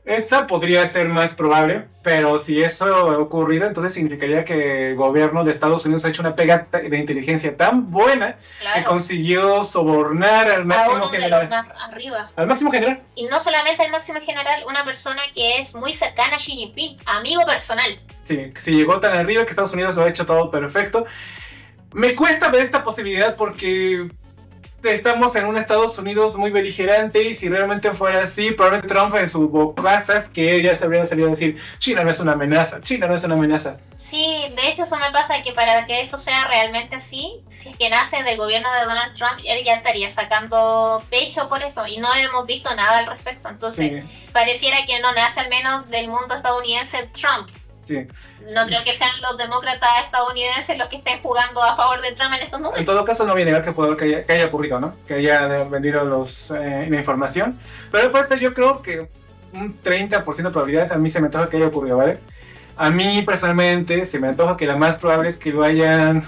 Esa podría ser más probable, pero si eso ha ocurrido, entonces significaría que el gobierno de Estados Unidos ha hecho una pega de inteligencia tan buena, claro, que consiguió sobornar al máximo general. Más arriba. Al máximo general. Y no solamente al máximo general, una persona que es muy cercana a Xi Jinping, amigo personal. Sí, si llegó tan arriba que Estados Unidos lo ha hecho todo perfecto. Me cuesta ver esta posibilidad porque estamos en un Estados Unidos muy beligerante, y si realmente fuera así, probablemente Trump en sus bocazas que ya se habría salido a decir China no es una amenaza, China no es una amenaza. Sí, de hecho eso me pasa que para que eso sea realmente así, si es que nace del gobierno de Donald Trump, él ya estaría sacando pecho por esto y no hemos visto nada al respecto, entonces sí, pareciera que no nace al menos del mundo estadounidense Trump. Sí. No creo que sean los demócratas estadounidenses los que estén jugando a favor de Trump en estos momentos. En todo caso, no viene a negar que haya ocurrido, ¿no? Que haya vendido la información. Pero pues yo creo que un 30% de probabilidad a mí se me antoja que haya ocurrido, ¿vale? A mí personalmente se me antoja que la más probable es que lo hayan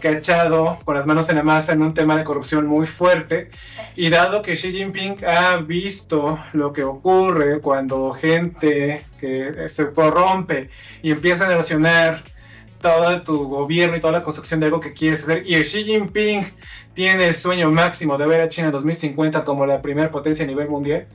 cachado con las manos en la masa en un tema de corrupción muy fuerte, y dado que Xi Jinping ha visto lo que ocurre cuando gente que se corrompe y empieza a relacionar todo tu gobierno y toda la construcción de algo que quieres hacer, y el Xi Jinping tiene el sueño máximo de ver a China en 2050 como la primera potencia a nivel mundial,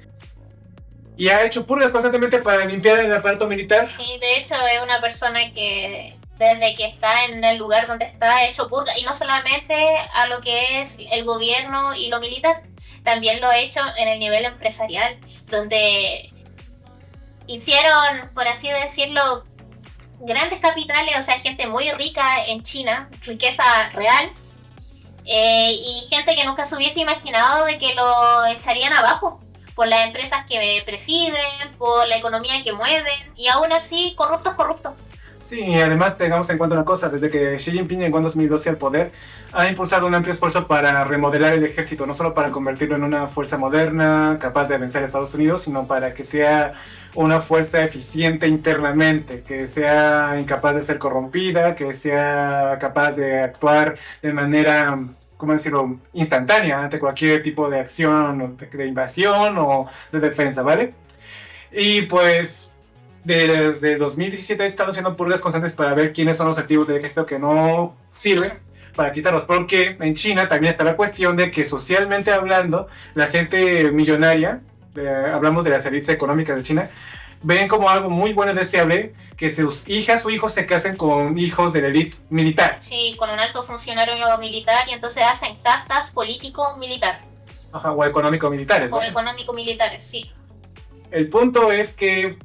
y ha hecho purgas constantemente para limpiar el aparato militar. Sí, de hecho es una persona que desde que está en el lugar donde está ha hecho purga, y no solamente a lo que es el gobierno y lo militar, también lo ha hecho en el nivel empresarial, donde hicieron, por así decirlo, grandes capitales, o sea, gente muy rica en China, riqueza real, y gente que nunca se hubiese imaginado de que lo echarían abajo por las empresas que presiden, por la economía que mueven, y aún así corruptos. Sí, y además tengamos en cuenta una cosa, desde que Xi Jinping llegó en 2012 al poder, ha impulsado un amplio esfuerzo para remodelar el ejército, no solo para convertirlo en una fuerza moderna, capaz de vencer a Estados Unidos, sino para que sea una fuerza eficiente internamente, que sea incapaz de ser corrompida, que sea capaz de actuar de manera, ¿cómo decirlo?, instantánea ante cualquier tipo de acción, de invasión o de defensa, ¿vale? Y pues desde 2017 he estado haciendo purgas constantes para ver quiénes son los activos del ejército que no sirven, para quitarlos, porque en China también está la cuestión de que socialmente hablando, la gente millonaria, hablamos de las élites económicas de China, ven como algo muy bueno y deseable que sus hijas o hijos se casen con hijos de la élite militar. Sí, con un alto funcionario militar, y entonces hacen castas político-militar. Ajá, o económico-militares. O económico-militares, sí. El punto es que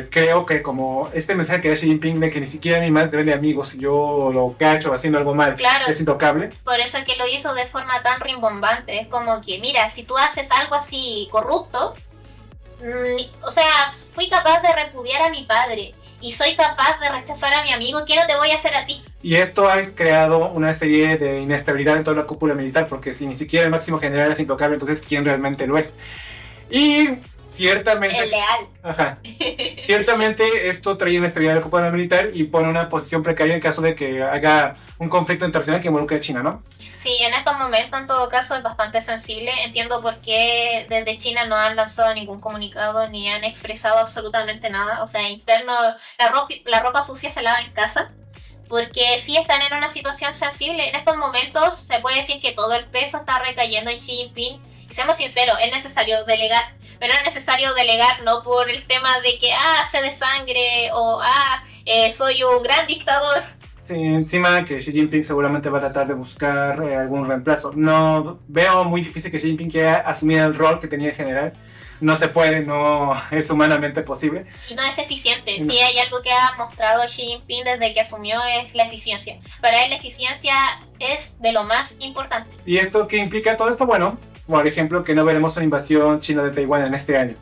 creo que como este mensaje que da Xi Jinping de que ni siquiera mi más deben de amigos, yo lo cacho haciendo algo mal, claro, es intocable. Por eso es que lo hizo de forma tan rimbombante. Es como que, mira, si tú haces algo así corrupto, o sea, fui capaz de repudiar a mi padre y soy capaz de rechazar a mi amigo, ¿qué no te voy a hacer a ti? Y esto ha creado una serie de inestabilidad en toda la cúpula militar, porque si ni siquiera el máximo general es intocable, entonces ¿quién realmente lo es? Y ciertamente... El leal. Ajá. Ciertamente esto trae inestabilidad al cuerpo militar y pone una posición precaria en caso de que haga un conflicto internacional que involucre a China, ¿no? Sí, en estos momentos en todo caso es bastante sensible. Entiendo por qué desde China no han lanzado ningún comunicado ni han expresado absolutamente nada. O sea, interno, la ropa sucia se lava en casa. Porque sí están en una situación sensible. En estos momentos se puede decir que todo el peso está recayendo en Xi Jinping. Y seamos sinceros, es necesario delegar. Pero es necesario delegar no por el tema de que, sé de sangre o, soy un gran dictador. Sí, encima que Xi Jinping seguramente va a tratar de buscar algún reemplazo. No veo muy difícil que Xi Jinping quiera asumir el rol que tenía en general. No se puede, no es humanamente posible. Y no es eficiente. No. Sí, hay algo que ha mostrado Xi Jinping desde que asumió es la eficiencia. Para él la eficiencia es de lo más importante. ¿Y esto qué implica todo esto? Bueno, por ejemplo, que no veremos una invasión china de Taiwán en este año.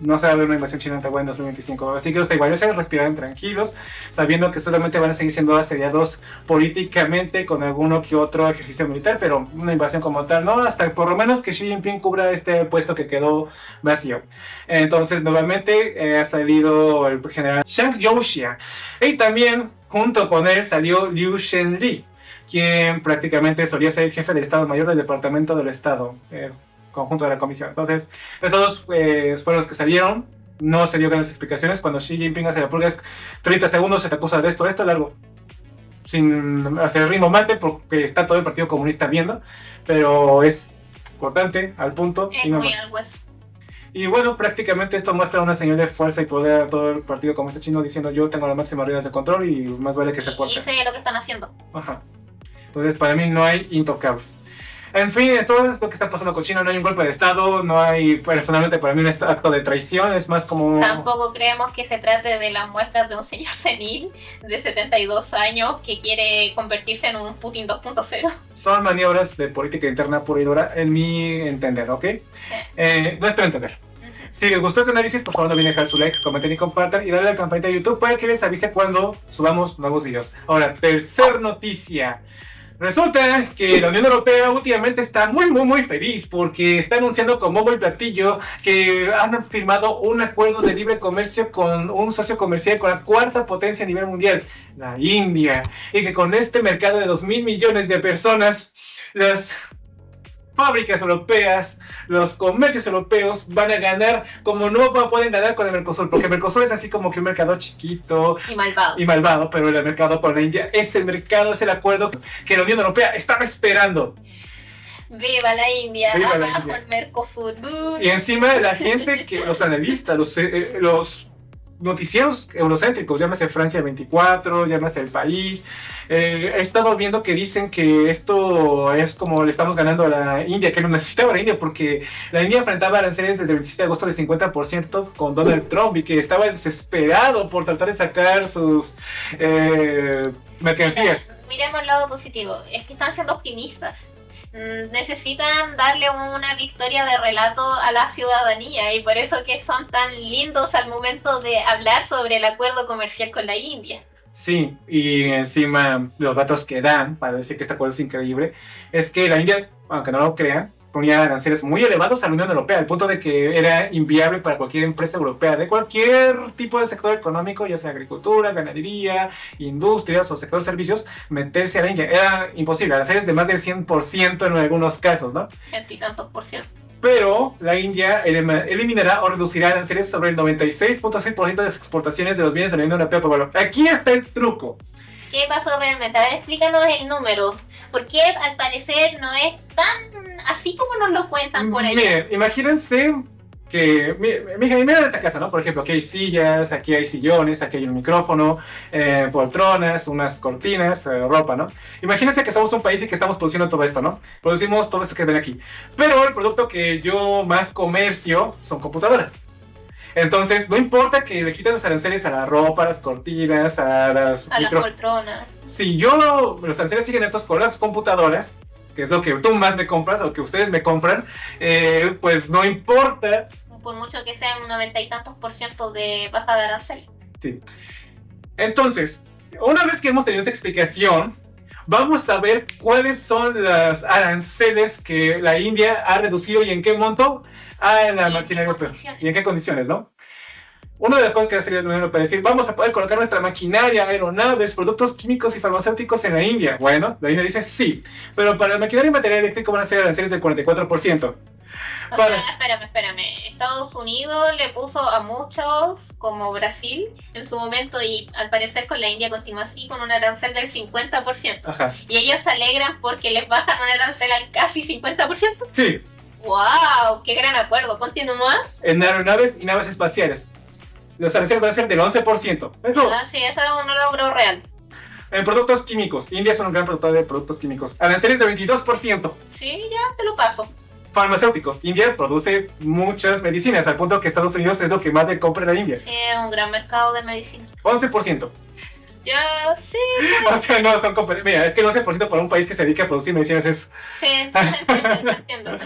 No se va a ver una invasión china en Taiwán en 2025. Así que los taiwaneses respirarán tranquilos, sabiendo que solamente van a seguir siendo asediados políticamente con alguno que otro ejercicio militar, pero una invasión como tal, no, hasta por lo menos que Xi Jinping cubra este puesto que quedó vacío. Entonces, nuevamente ha salido el general Zhang Youxia. Y también, junto con él, salió Liu Shenli, quien prácticamente solía ser el jefe del Estado Mayor del Departamento del Estado. Conjunto de la comisión. Entonces, esos dos fueron los que salieron. No se dio grandes explicaciones. Cuando Xi Jinping hace la purga es 30 segundos, se te acusa de esto largo. Sin hacer ritmo mate, porque está todo el Partido Comunista viendo. Pero es importante, al punto. Es y no muy más. al hueso. Y bueno, prácticamente esto muestra una señal de fuerza y poder a todo el Partido Comunista Chino diciendo yo tengo las máximas reglas de control y más vale que se porte. Y sé lo que están haciendo. Ajá. Entonces, para mí no hay intocables. En fin, todo esto que está pasando con China, no hay un golpe de estado, no hay, personalmente para mí, un acto de traición, es más como... Tampoco creemos que se trate de las muestras de un señor senil de 72 años que quiere convertirse en un Putin 2.0. Son maniobras de política interna pura y dura, en mi entender, ¿ok? Sí. Nuestro entender. Si les gustó este análisis, por favor no olviden dejar su like, comenten y compartan y darle a la campanita de YouTube para que les avise cuando subamos nuevos videos. Ahora, tercer noticia. Resulta que la Unión Europea últimamente está muy feliz porque está anunciando con bombo y platillo que han firmado un acuerdo de libre comercio con un socio comercial con la cuarta potencia a nivel mundial, la India, y que con este mercado de 2.000 millones de personas, las fábricas europeas, los comercios europeos van a ganar como no pueden ganar con el Mercosur, porque el Mercosur es así como que un mercado chiquito y malvado, pero el mercado con la India es el mercado, es el acuerdo que la Unión Europea estaba esperando. ¡Viva la India! ¡Viva la ¡Abajo India! el Mercosur! Y encima la gente, los analistas, los noticieros eurocéntricos, llámese Francia 24, llámese El País, he estado viendo que dicen que esto es como le estamos ganando a la India, que lo necesitaba la India, porque la India enfrentaba aranceles desde el 27 de agosto del 50% con Donald Trump y que estaba desesperado por tratar de sacar sus mercancías. Miremos el lado positivo, es que están siendo optimistas. Necesitan darle una victoria de relato a la ciudadanía y por eso que son tan lindos al momento de hablar sobre el acuerdo comercial con la India. Sí, y encima los datos que dan para decir que este acuerdo es increíble es que la India, aunque no lo crean, ponía aranceles muy elevados a la Unión Europea, al punto de que era inviable para cualquier empresa europea de cualquier tipo de sector económico, ya sea agricultura, ganadería, industrias o sector servicios, meterse a la India. Era imposible, aranceles de más del 100% en algunos casos, ¿no? 100 y tantos %. Pero la India eliminará o reducirá aranceles sobre el 96.6% de las exportaciones de los bienes de la Unión Europea. Pues bueno, aquí está el truco. ¿Qué pasó realmente? A ver, explícanos el número. Porque al parecer no es tan así como nos lo cuentan por allá. Miren, imagínense que, miren esta casa, ¿no? Por ejemplo, aquí hay sillas, aquí hay sillones, aquí hay un micrófono, poltronas, unas cortinas, ropa, ¿no? Imagínense que somos un país y que estamos produciendo todo esto, ¿no? Producimos todo esto que ven aquí. Pero el producto que yo más comercio son computadoras. Entonces, no importa que le quiten los aranceles a la ropa, a las cortinas, a las poltronas. Si los aranceles siguen estos con las computadoras, que es lo que tú más me compras o que ustedes me compran, pues no importa. Por mucho que sean un 90 y tantos % de baja de arancel. Sí. Entonces, una vez que hemos tenido esta explicación, Vamos a ver cuáles son las aranceles que la India ha reducido y en qué monto a la maquinaria europea. Y en qué condiciones, ¿no? Una de las cosas que hace la Unión Europea es decir, vamos a poder colocar nuestra maquinaria, aeronaves, productos químicos y farmacéuticos en la India. Bueno, la India dice sí, pero para la maquinaria y material eléctrico van a ser aranceles del 44%. O sea, espérame. Estados Unidos le puso a muchos, como Brasil, en su momento, y al parecer con la India continúa así, con un arancel del 50%. Ajá. Y ellos se alegran porque les bajan un arancel al casi 50%. Sí. ¡Wow! ¡Qué gran acuerdo! ¿Continúa? En aeronaves y naves espaciales. Los aranceles van a ser del 11%. Eso. Sí, eso es un logro real. En productos químicos. India es un gran productor de productos químicos. Aranceles de 22%. Sí, ya te lo paso. Farmacéuticos. India produce muchas medicinas, al punto que Estados Unidos es lo que más le compra a la India. Sí, es un gran mercado de medicina. 11%. Ya, sí. O sea, no, son mira, es que el 11% para un país que se dedica a producir medicinas es... Sí, se entiende.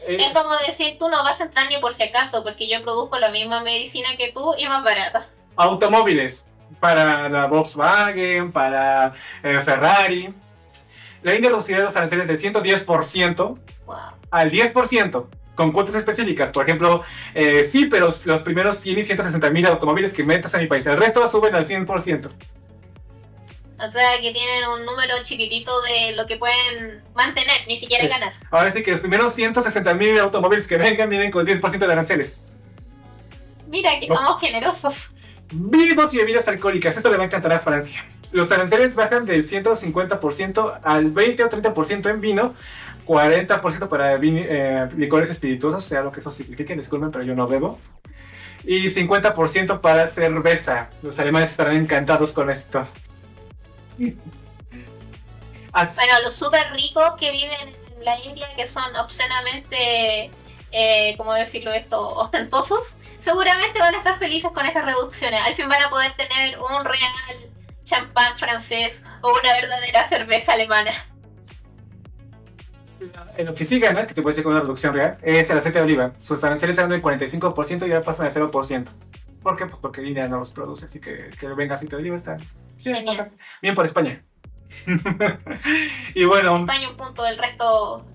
Es como decir, tú no vas a entrar ni por si acaso, porque yo produzco la misma medicina que tú y más barata. Automóviles. Para la Volkswagen, para Ferrari. La India reducirá los aranceles del 110% Wow. al 10%, con cuotas específicas. Por ejemplo, sí, pero los primeros 100 y 160,000 automóviles que metas a mi país, el resto suben al 100%. O sea, que tienen un número chiquitito de lo que pueden mantener, ni siquiera Sí. ganar. Ahora sí que los primeros 160,000 automóviles que vengan vienen con el 10% de aranceles. Mira, que somos generosos. Vinos y bebidas alcohólicas, esto le va a encantar a Francia. Los aranceles bajan del 150% al 20 o 30% en vino, 40% para licores espirituosos, sea lo que eso signifique, disculpen, pero yo no bebo. Y 50% para cerveza. Los alemanes estarán encantados con esto. Bueno, los súper ricos que viven en la India, que son obscenamente, ¿cómo decirlo esto?, ostentosos, seguramente van a estar felices con estas reducciones. Al fin van a poder tener un real champán francés o una verdadera cerveza alemana. En lo que sí gana, que te puede decir con una reducción real, es el aceite de oliva. Sus aranceles eran del 45% y ahora pasan al 0%. ¿Por qué? Pues porque India no los produce, así que venga aceite de oliva está bien, pasa bien por España. Y bueno, España un punto, el resto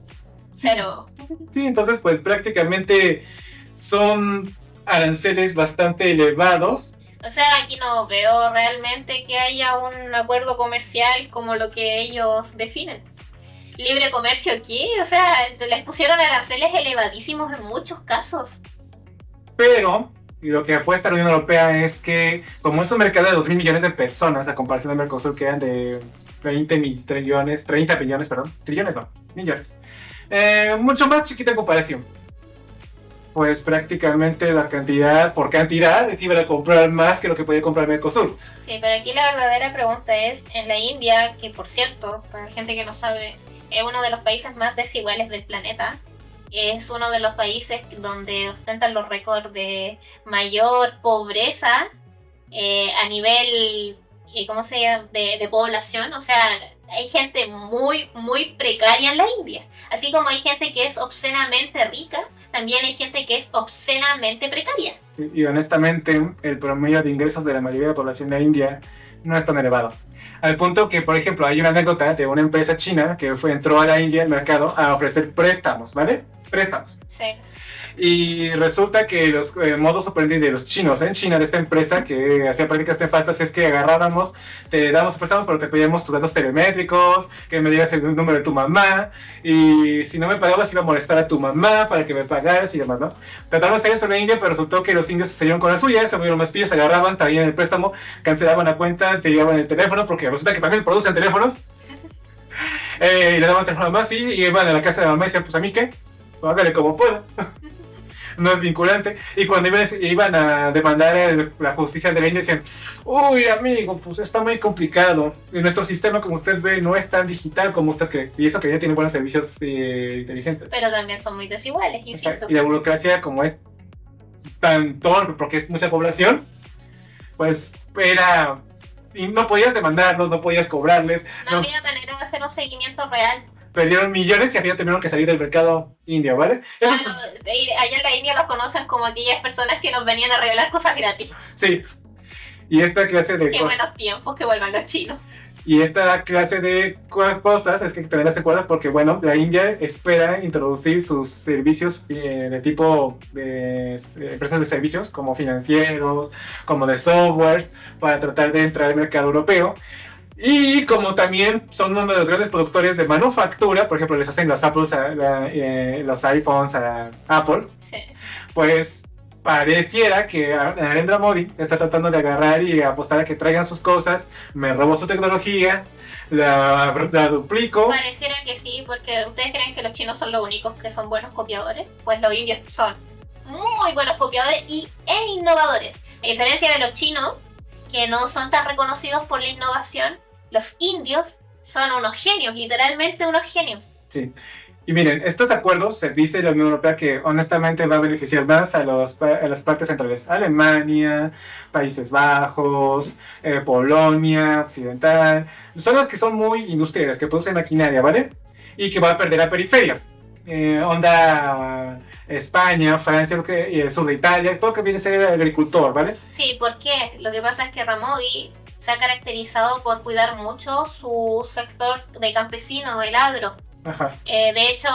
cero. sí, entonces pues prácticamente son aranceles bastante elevados. O sea, aquí no veo realmente que haya un acuerdo comercial como lo que ellos definen. ¿Libre comercio aquí? O sea, les pusieron aranceles elevadísimos en muchos casos. Pero y lo que apuesta la Unión Europea es que, como es un mercado de 2.000 millones de personas, a comparación del Mercosur que eran de 30 billones, trillones no, millones. Mucho más chiquita en comparación. Pues prácticamente la cantidad, por cantidad, es iban a comprar más que lo que podía comprar Mercosur. Sí, pero aquí la verdadera pregunta es, en la India, que por cierto, para la gente que no sabe, es uno de los países más desiguales del planeta. Es uno de los países donde ostentan los récords de mayor pobreza a nivel, ¿cómo se llama?, de población. O sea, hay gente muy, muy precaria en la India. Así como hay gente que es obscenamente rica, también hay gente que es obscenamente precaria. Sí, y honestamente, el promedio de ingresos de la mayoría de la población de India no es tan elevado. Al punto que, por ejemplo, hay una anécdota de una empresa china que entró a la India, al mercado, a ofrecer préstamos, ¿vale? Préstamos. Sí. Y resulta que los modos operandi de los chinos en China, de esta empresa que hacía prácticas nefastas, es que agarrábamos, te dábamos préstamos, pero te pedíamos tus datos telemétricos, que me dieras el número de tu mamá, y si no me pagabas iba a molestar a tu mamá para que me pagaras y demás, ¿no? Trataron de hacer eso en la India, pero resultó que los indios se salieron con la suya, se volvieron más pillos, agarraban, traían el préstamo, cancelaban la cuenta, te llevaban el teléfono, porque resulta que también producen teléfonos, y le daban el teléfono a mamá, sí, y iban a la casa de la mamá y decían, pues a mí qué, hágale como pueda. No es vinculante. Y cuando iban a demandar la justicia de la India, decían, uy, amigo, pues está muy complicado. Y nuestro sistema, como usted ve, no es tan digital como usted cree. Y eso que ya tiene buenos servicios inteligentes. Pero también son muy desiguales, insisto. Y la burocracia, como es tan torpe, porque es mucha población, pues era... Y no podías demandarlos, no podías cobrarles. No había manera de hacer un seguimiento real. Perdieron millones y al final tuvieron que salir del mercado indio, ¿vale? Claro, allá en la India los conocen como aquellas personas que nos venían a regalar cosas gratis. Sí. Y esta clase de... Qué buenos tiempos, que vuelvan los chinos. Y esta clase de cosas es que tenerlas en cuenta porque, bueno, la India espera introducir sus servicios de tipo de empresas de servicios, como financieros, como de software, para tratar de entrar al mercado europeo. Y como también son uno de los grandes productores de manufactura, por ejemplo, les hacen los Apples los iPhones a Apple, Sí. pues pareciera que Narendra Modi está tratando de agarrar y apostar a que traigan sus cosas, me robo su tecnología, la duplico. Pareciera que sí, porque ustedes creen que los chinos son los únicos que son buenos copiadores, pues los indios son muy buenos copiadores e innovadores. A diferencia de los chinos, que no son tan reconocidos por la innovación, los indios son unos genios, literalmente unos genios. Sí. Y miren, estos acuerdos se dice la Unión Europea que honestamente va a beneficiar más a las partes centrales. Alemania, Países Bajos, Polonia, Occidental. Son los que son muy industriales, que producen maquinaria, ¿vale? Y que va a perder la periferia. Onda España, Francia, y el sur de Italia, todo lo que viene a ser el agricultor, ¿vale? Sí, ¿por qué? Lo que pasa es que Ramodi se ha caracterizado por cuidar mucho su sector de campesino, el agro. Ajá. De hecho,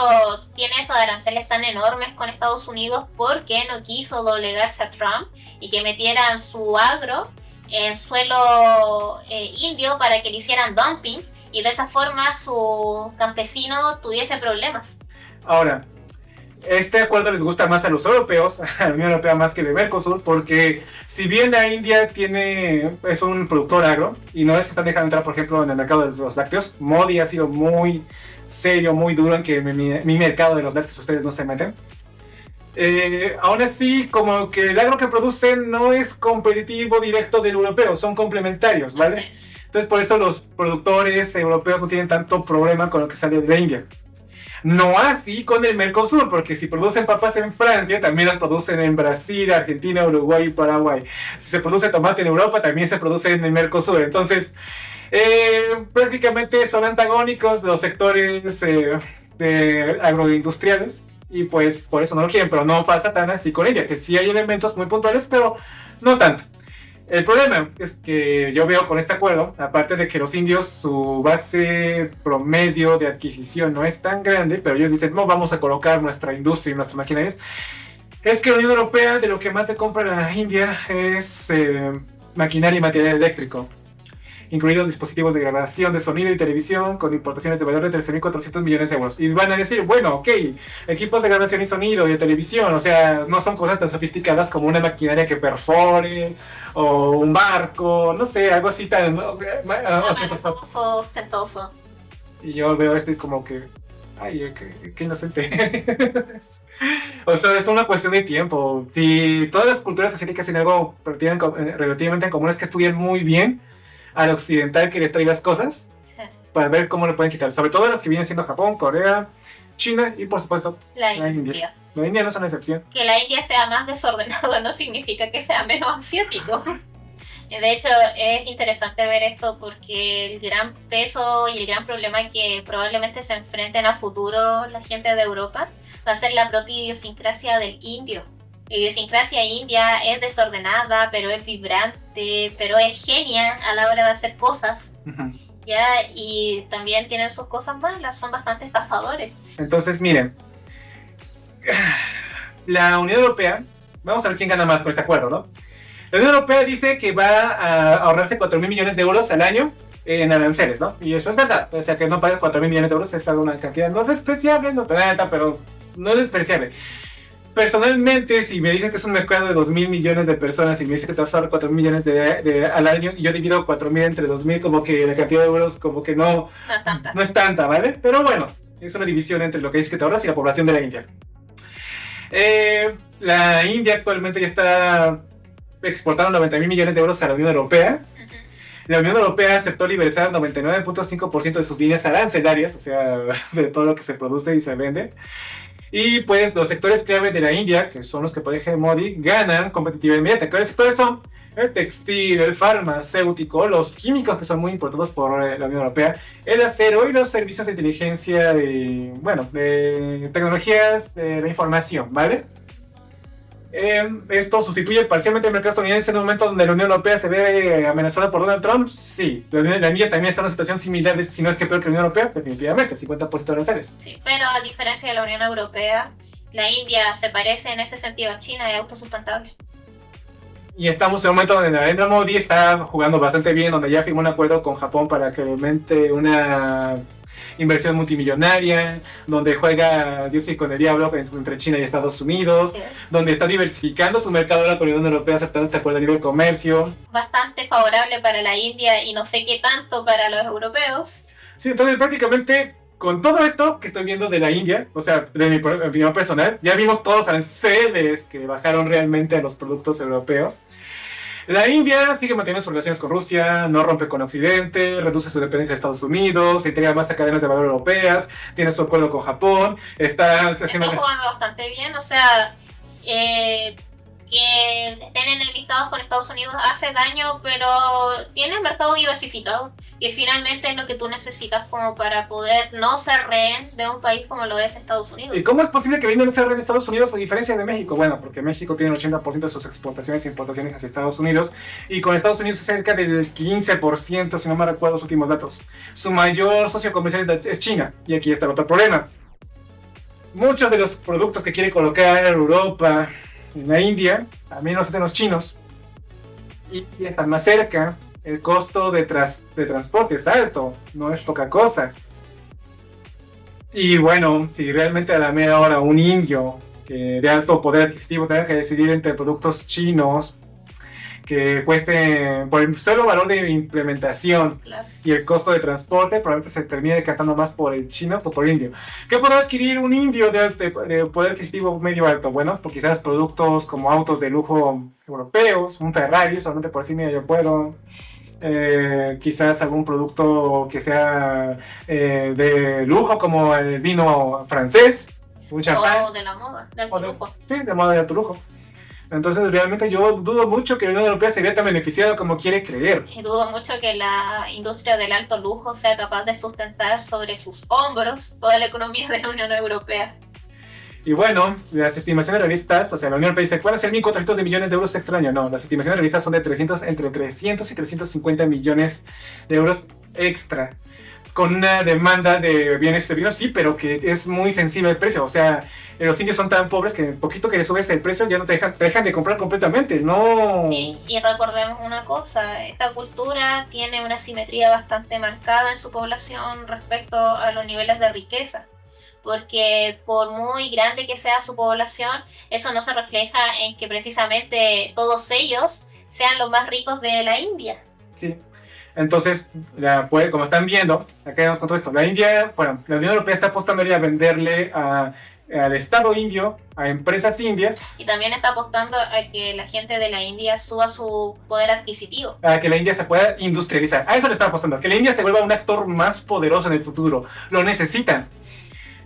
tiene esos aranceles tan enormes con Estados Unidos porque no quiso doblegarse a Trump y que metieran su agro en suelo indio para que le hicieran dumping y de esa forma su campesino tuviese problemas. Ahora, este acuerdo les gusta más a los europeos, a la Unión Europea más que el de Mercosur, porque si bien la India es un productor agro y no les están dejando entrar, por ejemplo, en el mercado de los lácteos, Modi ha sido muy serio, muy duro en que mi mercado de los lácteos ustedes no se meten. Aún así, como que el agro que producen no es competitivo directo del europeo, son complementarios, ¿vale? Entonces por eso los productores europeos no tienen tanto problema con lo que sale de la India. No así con el Mercosur, porque si producen papas en Francia, también las producen en Brasil, Argentina, Uruguay y Paraguay. Si se produce tomate en Europa, también se produce en el Mercosur. Entonces, prácticamente son antagónicos los sectores agroindustriales y pues por eso no lo quieren, pero no pasa tan así con ella, que sí hay elementos muy puntuales, pero no tanto. El problema es que yo veo con este acuerdo, aparte de que los indios, su base promedio de adquisición no es tan grande, pero ellos dicen, no, vamos a colocar nuestra industria y nuestras maquinarias, es que la Unión Europea de lo que más le compra a la India es maquinaria y material eléctrico, incluidos dispositivos de grabación de sonido y televisión con importaciones de valor de 13.400 millones de euros. Y van a decir, bueno, ok, equipos de grabación y sonido y de televisión, o sea, no son cosas tan sofisticadas como una maquinaria que perfore, o un barco, no sé, algo así tan... ostentoso. Y yo veo esto y es como que... Ay, qué inocente. O sea, es una cuestión de tiempo. Si todas las culturas asiáticas tienen algo relativamente en común, es que estudian muy bien al occidental que les trae las cosas, sí, para ver cómo lo pueden quitar. Sobre todo los que vienen siendo Japón, Corea, China y por supuesto la India. La India no es una excepción. Que la India sea más desordenado no significa que sea menos asiático. De hecho, es interesante ver esto porque el gran peso y el gran problema que probablemente se enfrenten a futuro la gente de Europa va a ser la propia idiosincrasia del indio. La idiosincrasia india es desordenada, pero es vibrante, pero es genia a la hora de hacer cosas. Uh-huh. ¿Ya? Y también tienen sus cosas malas, son bastante estafadores. Entonces, miren, la Unión Europea, vamos a ver quién gana más con este acuerdo, ¿no? La Unión Europea dice que va a ahorrarse 4.000 millones de euros al año en aranceles, ¿no? Y eso es verdad, o sea que no pagas 4.000 millones de euros, es una cantidad no despreciable, no tanta, pero no es despreciable. Personalmente, si me dices que es un mercado de 2.000 millones de personas y me dices que te vas a ahorrar 4.000 millones al año y yo divido 4.000 entre 2.000, como que la cantidad de euros como que no es tanta, ¿vale? Pero bueno, es una división entre lo que dices que te ahorras y la población de la India. La India actualmente ya está exportando 90.000 millones de euros a la Unión Europea. La Unión Europea aceptó liberar 99.5% de sus líneas arancelarias, o sea, de todo lo que se produce y se vende. Y pues los sectores clave de la India, que son los que protege Modi, ganan competitividad inmediata. ¿Cuáles sectores son? El textil, el farmacéutico, los químicos, que son muy importados por la Unión Europea, el acero y los servicios de inteligencia, de tecnologías de la información, ¿vale? ¿Esto sustituye parcialmente el mercado estadounidense en un momento donde la Unión Europea se ve amenazada por Donald Trump? Sí. La India también está en una situación similar, si no es que peor que la Unión Europea, definitivamente, 50% de aranceles. Sí, pero a diferencia de la Unión Europea, la India se parece en ese sentido a China y es autosustentable. Y estamos en un momento donde Narendra Modi está jugando bastante bien, donde ya firmó un acuerdo con Japón para que aumente una inversión multimillonaria, donde juega Dios y con el diablo entre China y Estados Unidos, sí, donde está diversificando su mercado ahora con la Unión Europea, aceptando este acuerdo a nivel comercio. Bastante favorable para la India y no sé qué tanto para los europeos. Sí, entonces prácticamente con todo esto que estoy viendo de la India, o sea, de mi opinión personal, ya vimos todos los aranceles que bajaron realmente a los productos europeos. La India sigue manteniendo sus relaciones con Rusia, no rompe con Occidente, reduce su dependencia de Estados Unidos, se integra más a cadenas de valor europeas, tiene su acuerdo con Japón, está jugando bastante bien, o sea, que estén enemistados con Estados Unidos hace daño, pero tiene un mercado diversificado, que finalmente es lo que tú necesitas como para poder no ser rehén de un país como lo es Estados Unidos. ¿Y cómo es posible que la India no sea rehén de Estados Unidos a diferencia de México? Bueno, porque México tiene el 80% de sus exportaciones e importaciones hacia Estados Unidos, y con Estados Unidos es cerca del 15%, si no me recuerdo los últimos datos. Su mayor socio comercial es China, y aquí está el otro problema. Muchos de los productos que quiere colocar Europa en la India, también los hacen los chinos, y están más cerca. El costo de transporte es alto, no es poca cosa. Y bueno, si realmente a la mera hora un indio de alto poder adquisitivo tenga que decidir entre productos chinos que cuesten por el solo valor de implementación, claro, y el costo de transporte, probablemente se termine decantando más por el chino que por el indio. ¿Qué podrá adquirir un indio de poder adquisitivo medio alto? Bueno, pues quizás productos como autos de lujo europeos, un Ferrari, solamente por sí yo puedo. Quizás algún producto que sea de lujo, como el vino francés, un champán. O de la moda, de alto lujo. Sí, de moda de alto lujo. Entonces realmente yo dudo mucho que la Unión Europea sería tan beneficiada como quiere creer. Y dudo mucho que la industria del alto lujo sea capaz de sustentar sobre sus hombros toda la economía de la Unión Europea. Y bueno, las estimaciones realistas, o sea, la Unión Europea dice, ¿cuál es el 1.400 millones de euros extra año? No, las estimaciones realistas son de entre 300 y 350 millones de euros extra, con una demanda de bienes y servicios, sí, pero que es muy sensible el precio. O sea, los indios son tan pobres que poquito que le subes el precio ya no te dejan de comprar completamente, no. Sí, y recordemos una cosa, esta cultura tiene una simetría bastante marcada en su población respecto a los niveles de riqueza, porque por muy grande que sea su población, eso no se refleja en que precisamente todos ellos sean los más ricos de la India. Sí. Entonces, como están viendo, acá vemos con todo esto, la India, bueno, la Unión Europea está apostando a venderle al Estado indio, a empresas indias. Y también está apostando a que la gente de la India suba su poder adquisitivo. A que la India se pueda industrializar. A eso le está apostando, que la India se vuelva un actor más poderoso en el futuro. Lo necesitan.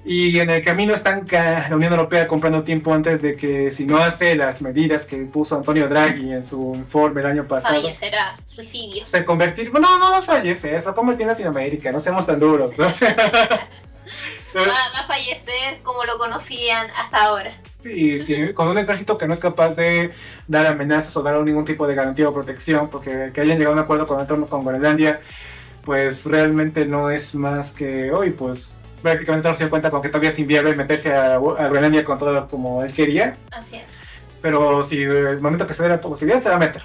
Y en el camino están la Unión Europea comprando tiempo antes de que, si no hace las medidas que puso Antonio Draghi en su informe el año pasado, fallecerá, suicidio. Se convertir, no va a fallecer, eso convertir en Latinoamérica, no seamos tan duros. ¿No? Va a fallecer como lo conocían hasta ahora. Sí, sí, con un ejército que no es capaz de dar amenazas o dar ningún tipo de garantía o protección, porque que hayan llegado a un acuerdo con Groenlandia, pues realmente no es más que hoy, pues prácticamente no se dio cuenta con que todavía es inviable meterse a Groenlandia con todo como él quería. Así es. Pero si el momento que se dé la posibilidad, se va a meter.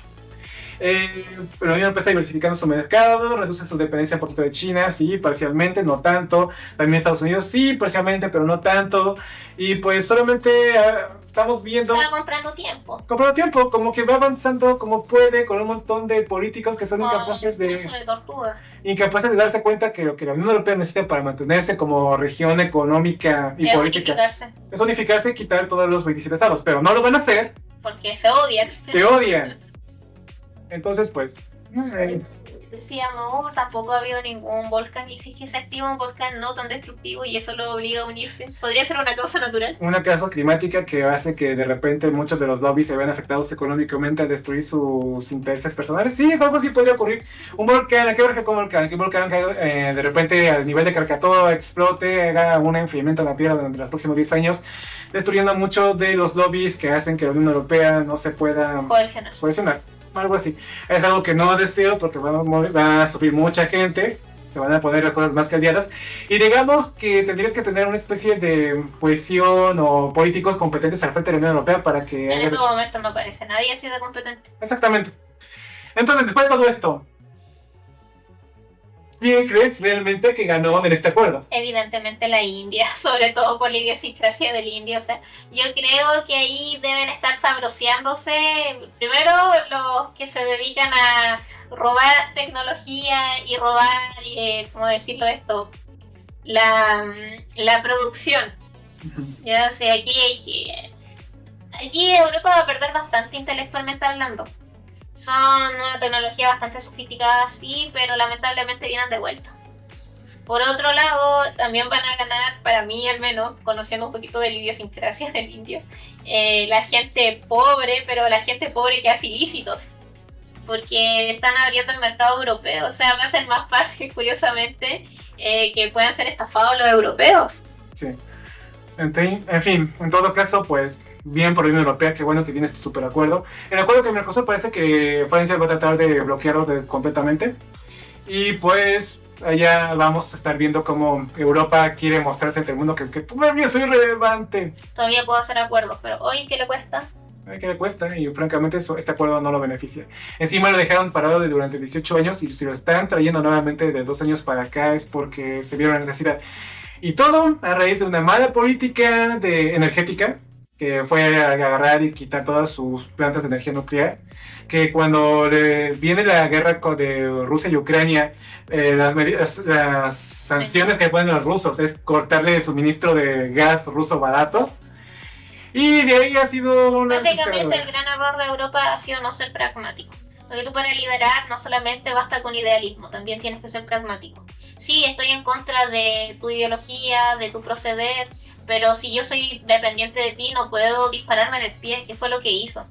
Pero la Unión Europea está diversificando su mercado, reduce su dependencia un poquito de China, sí, parcialmente, no tanto. También Estados Unidos, sí, parcialmente, pero no tanto. Y pues solamente estamos viendo... Está comprando tiempo. Comprando tiempo, como que va avanzando como puede, con un montón de políticos que son incapaces de tortuga. Incapaces de darse cuenta que lo que la Unión Europea necesita para mantenerse como región económica y política es unificarse y quitar todos los 27 estados, pero no lo van a hacer porque se odian. Se odian. Entonces, pues, decíamos, tampoco ha habido ningún volcán, y si es que se activa un volcán no tan destructivo y eso lo obliga a unirse, podría ser una causa natural. Una causa climática que hace que de repente muchos de los lobbies se vean afectados económicamente al destruir sus intereses personales. Sí, algo así podría ocurrir. Un volcán, ¿qué volcán? ¿Qué volcán de repente al nivel de Krakatoa explote, haga un enfriamiento de la Tierra durante los próximos 10 años, destruyendo mucho de los lobbies que hacen que la Unión Europea no se pueda cohesionar? Algo así. Es algo que no deseo porque va a sufrir mucha gente, se van a poner las cosas más caldeadas y digamos que tendrías que tener una especie de cohesión o políticos competentes al frente de la Unión Europea para que... En estos momentos no parece, nadie ha sido competente. Exactamente. Entonces, después de todo esto, ¿quién crees realmente que ganó en este acuerdo? Evidentemente la India, sobre todo por la idiosincrasia del indio. O sea, yo creo que ahí deben estar sabroseándose primero los que se dedican a robar tecnología y robar, ¿cómo decirlo esto? La producción. Ya, o sea, aquí Europa va a perder bastante intelectualmente hablando. Son una tecnología bastante sofisticada, sí, pero lamentablemente vienen de vuelta. Por otro lado, también van a ganar, para mí al menos, conociendo un poquito de la idiosincrasia del indio, la gente pobre, pero la gente pobre que hace ilícitos. Porque están abriendo el mercado europeo, o sea, va a ser más fácil, curiosamente, que puedan ser estafados los europeos. Sí. En fin, en todo caso, pues, bien por la Unión Europea, qué bueno que tiene este super acuerdo. El acuerdo que Mercosur parece que Francia va a tratar de bloquearlo completamente. Y pues, allá vamos a estar viendo cómo Europa quiere mostrarse ante el mundo que todavía soy relevante. Todavía puedo hacer acuerdos, pero hoy, ¿qué le cuesta? ¿Qué le cuesta? Y francamente este acuerdo no lo beneficia. Encima lo dejaron parado durante 18 años y si lo están trayendo nuevamente de 2 años para acá es porque se vieron la necesidad. Y todo a raíz de una mala política energética, que fue agarrar y quitar todas sus plantas de energía nuclear, que cuando viene la guerra de Rusia y Ucrania, las sanciones que ponen los rusos es cortarle el suministro de gas ruso barato. Y de ahí ha sido una... Básicamente el gran error de Europa ha sido no ser pragmático. Porque tú para liderar no solamente basta con idealismo, también tienes que ser pragmático. Sí, estoy en contra de tu ideología, de tu proceder, pero si yo soy dependiente de ti no puedo dispararme en el pie, que fue lo que hizo.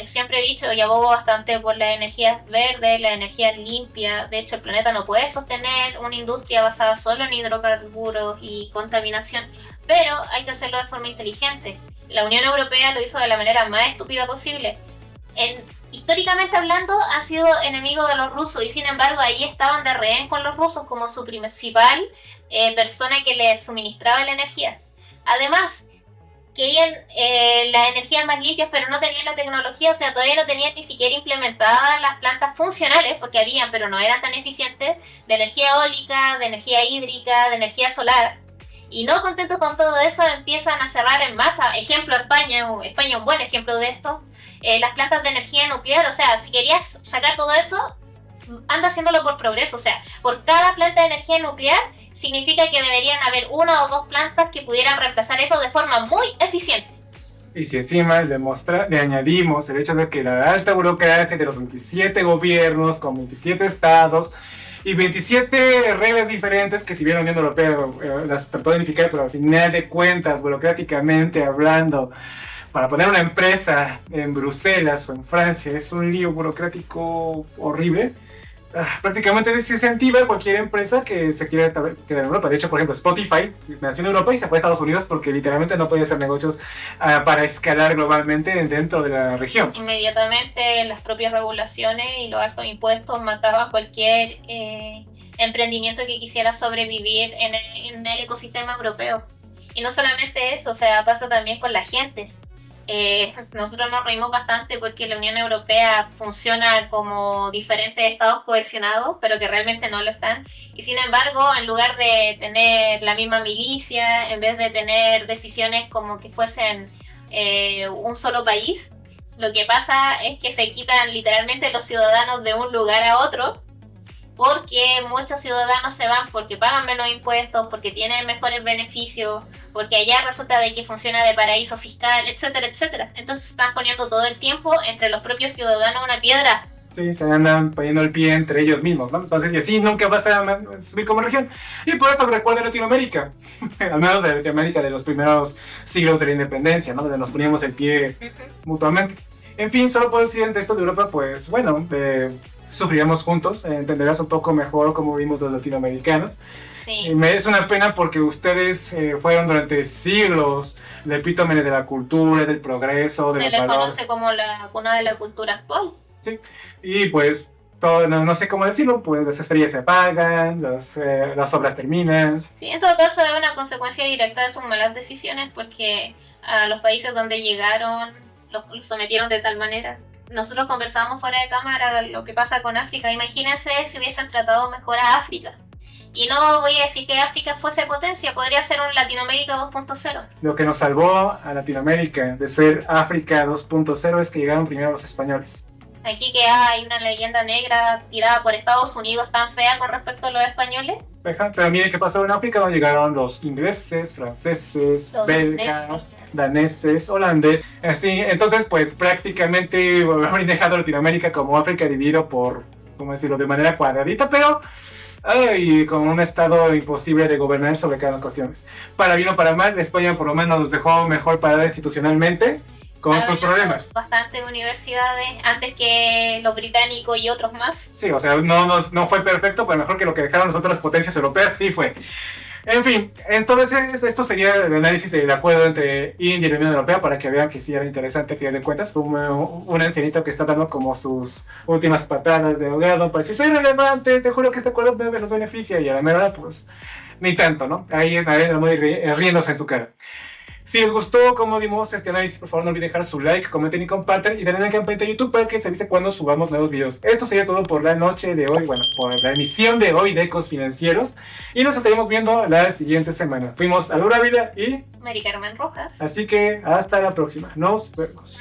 Siempre he dicho y abogo bastante por la energía verde, la energía limpia. De hecho, el planeta no puede sostener una industria basada solo en hidrocarburos y contaminación, pero hay que hacerlo de forma inteligente. La Unión Europea lo hizo de la manera más estúpida posible. Históricamente hablando, ha sido enemigo de los rusos y sin embargo ahí estaban de rehén con los rusos como su principal persona que les suministraba la energía. Además, querían las energías más limpias, pero no tenían la tecnología, o sea, todavía no tenían ni siquiera implementadas las plantas funcionales, porque habían, pero no eran tan eficientes, de energía eólica, de energía hídrica, de energía solar. Y no contentos con todo eso, empiezan a cerrar en masa. Ejemplo, España es un buen ejemplo de esto. Las plantas de energía nuclear, o sea, si querías sacar todo eso, anda haciéndolo por progreso. O sea, por cada planta de energía nuclear significa que deberían haber 1 o 2 plantas que pudieran reemplazar eso de forma muy eficiente. Y si encima le añadimos el hecho de que la alta burocracia de los 27 gobiernos con 27 estados y 27 reglas diferentes que si bien la Unión Europea las trató de unificar, pero al final de cuentas, burocráticamente hablando, para poner una empresa en Bruselas o en Francia es un lío burocrático horrible. Prácticamente desincentiva cualquier empresa que se quiera quedar en Europa. De hecho, por ejemplo, Spotify nació en Europa y se fue a Estados Unidos porque literalmente no podía hacer negocios para escalar globalmente dentro de la región. Inmediatamente las propias regulaciones y los altos impuestos mataban cualquier emprendimiento que quisiera sobrevivir en el ecosistema europeo. Y no solamente eso, o sea, pasa también con la gente. Nosotros nos reímos bastante porque la Unión Europea funciona como diferentes estados cohesionados, pero que realmente no lo están. Y sin embargo, en lugar de tener la misma milicia, en vez de tener decisiones como que fuesen un solo país, lo que pasa es que se quitan literalmente los ciudadanos de un lugar a otro, porque muchos ciudadanos se van porque pagan menos impuestos, porque tienen mejores beneficios, porque allá resulta de que funciona de paraíso fiscal, etcétera, etcétera. Entonces están poniendo todo el tiempo entre los propios ciudadanos una piedra. Sí, se andan poniendo el pie entre ellos mismos, ¿no? Entonces, y así nunca va a subir como región. Y por eso recuerda Latinoamérica, al menos de Latinoamérica de los primeros siglos de la independencia, ¿no? Donde nos poníamos el pie mutuamente. En fin, solo puedo decir ante esto de Europa, pues bueno, sufriremos juntos, entenderás un poco mejor cómo vivimos los latinoamericanos. Sí. Y me es una pena porque ustedes fueron durante siglos el epítome de la cultura, del progreso, de Se los les valores. conoce como la cuna de la cultura actual. Sí, y pues todo, no sé cómo decirlo, pues las estrellas se apagan, las obras terminan. Sí, en todo caso es una consecuencia directa de sus malas decisiones porque a los países donde llegaron los sometieron de tal manera. Nosotros conversábamos fuera de cámara lo que pasa con África. Imagínense si hubiesen tratado mejor a África. Y no voy a decir que África fuese potencia, podría ser un Latinoamérica 2.0. Lo que nos salvó a Latinoamérica de ser África 2.0 es que llegaron primero los españoles. Aquí que hay una leyenda negra tirada por Estados Unidos tan fea con respecto a los españoles. Pero miren qué pasó en África, donde llegaron los ingleses, franceses, Los belgas, daneses, holandeses. Así, entonces pues prácticamente haber dejado Latinoamérica como África dividido por, ¿cómo decirlo?, de manera cuadradita, pero con un estado imposible de gobernar sobre cada ocasión. Para bien o para mal, España por lo menos nos dejó mejor parada institucionalmente con sus problemas. Bastantes universidades antes que los británicos y otros más. Sí, o sea, no fue perfecto, pero mejor que lo que dejaron las otras potencias europeas, sí fue. En fin, entonces esto sería el análisis del acuerdo entre India y la Unión Europea para que vean que sí era interesante a final de cuentas. Fue un ancianito que está dando como sus últimas patadas de ahogado para decir, soy relevante, te juro que este acuerdo me los beneficia, y a la mera pues ni tanto, ¿no? Ahí muy riéndose en su cara. Si les gustó cómo dimos este análisis, por favor no olviden dejar su like, comenten y compartan, y denle a la campanita de YouTube para que se avise cuando subamos nuevos videos. Esto sería todo por la noche de hoy, bueno, por la emisión de hoy de Ecos Financieros, y nos estaremos viendo la siguiente semana. Fuimos Alura Ávila y Mari Carmen Rojas. así que hasta la próxima. Nos vemos.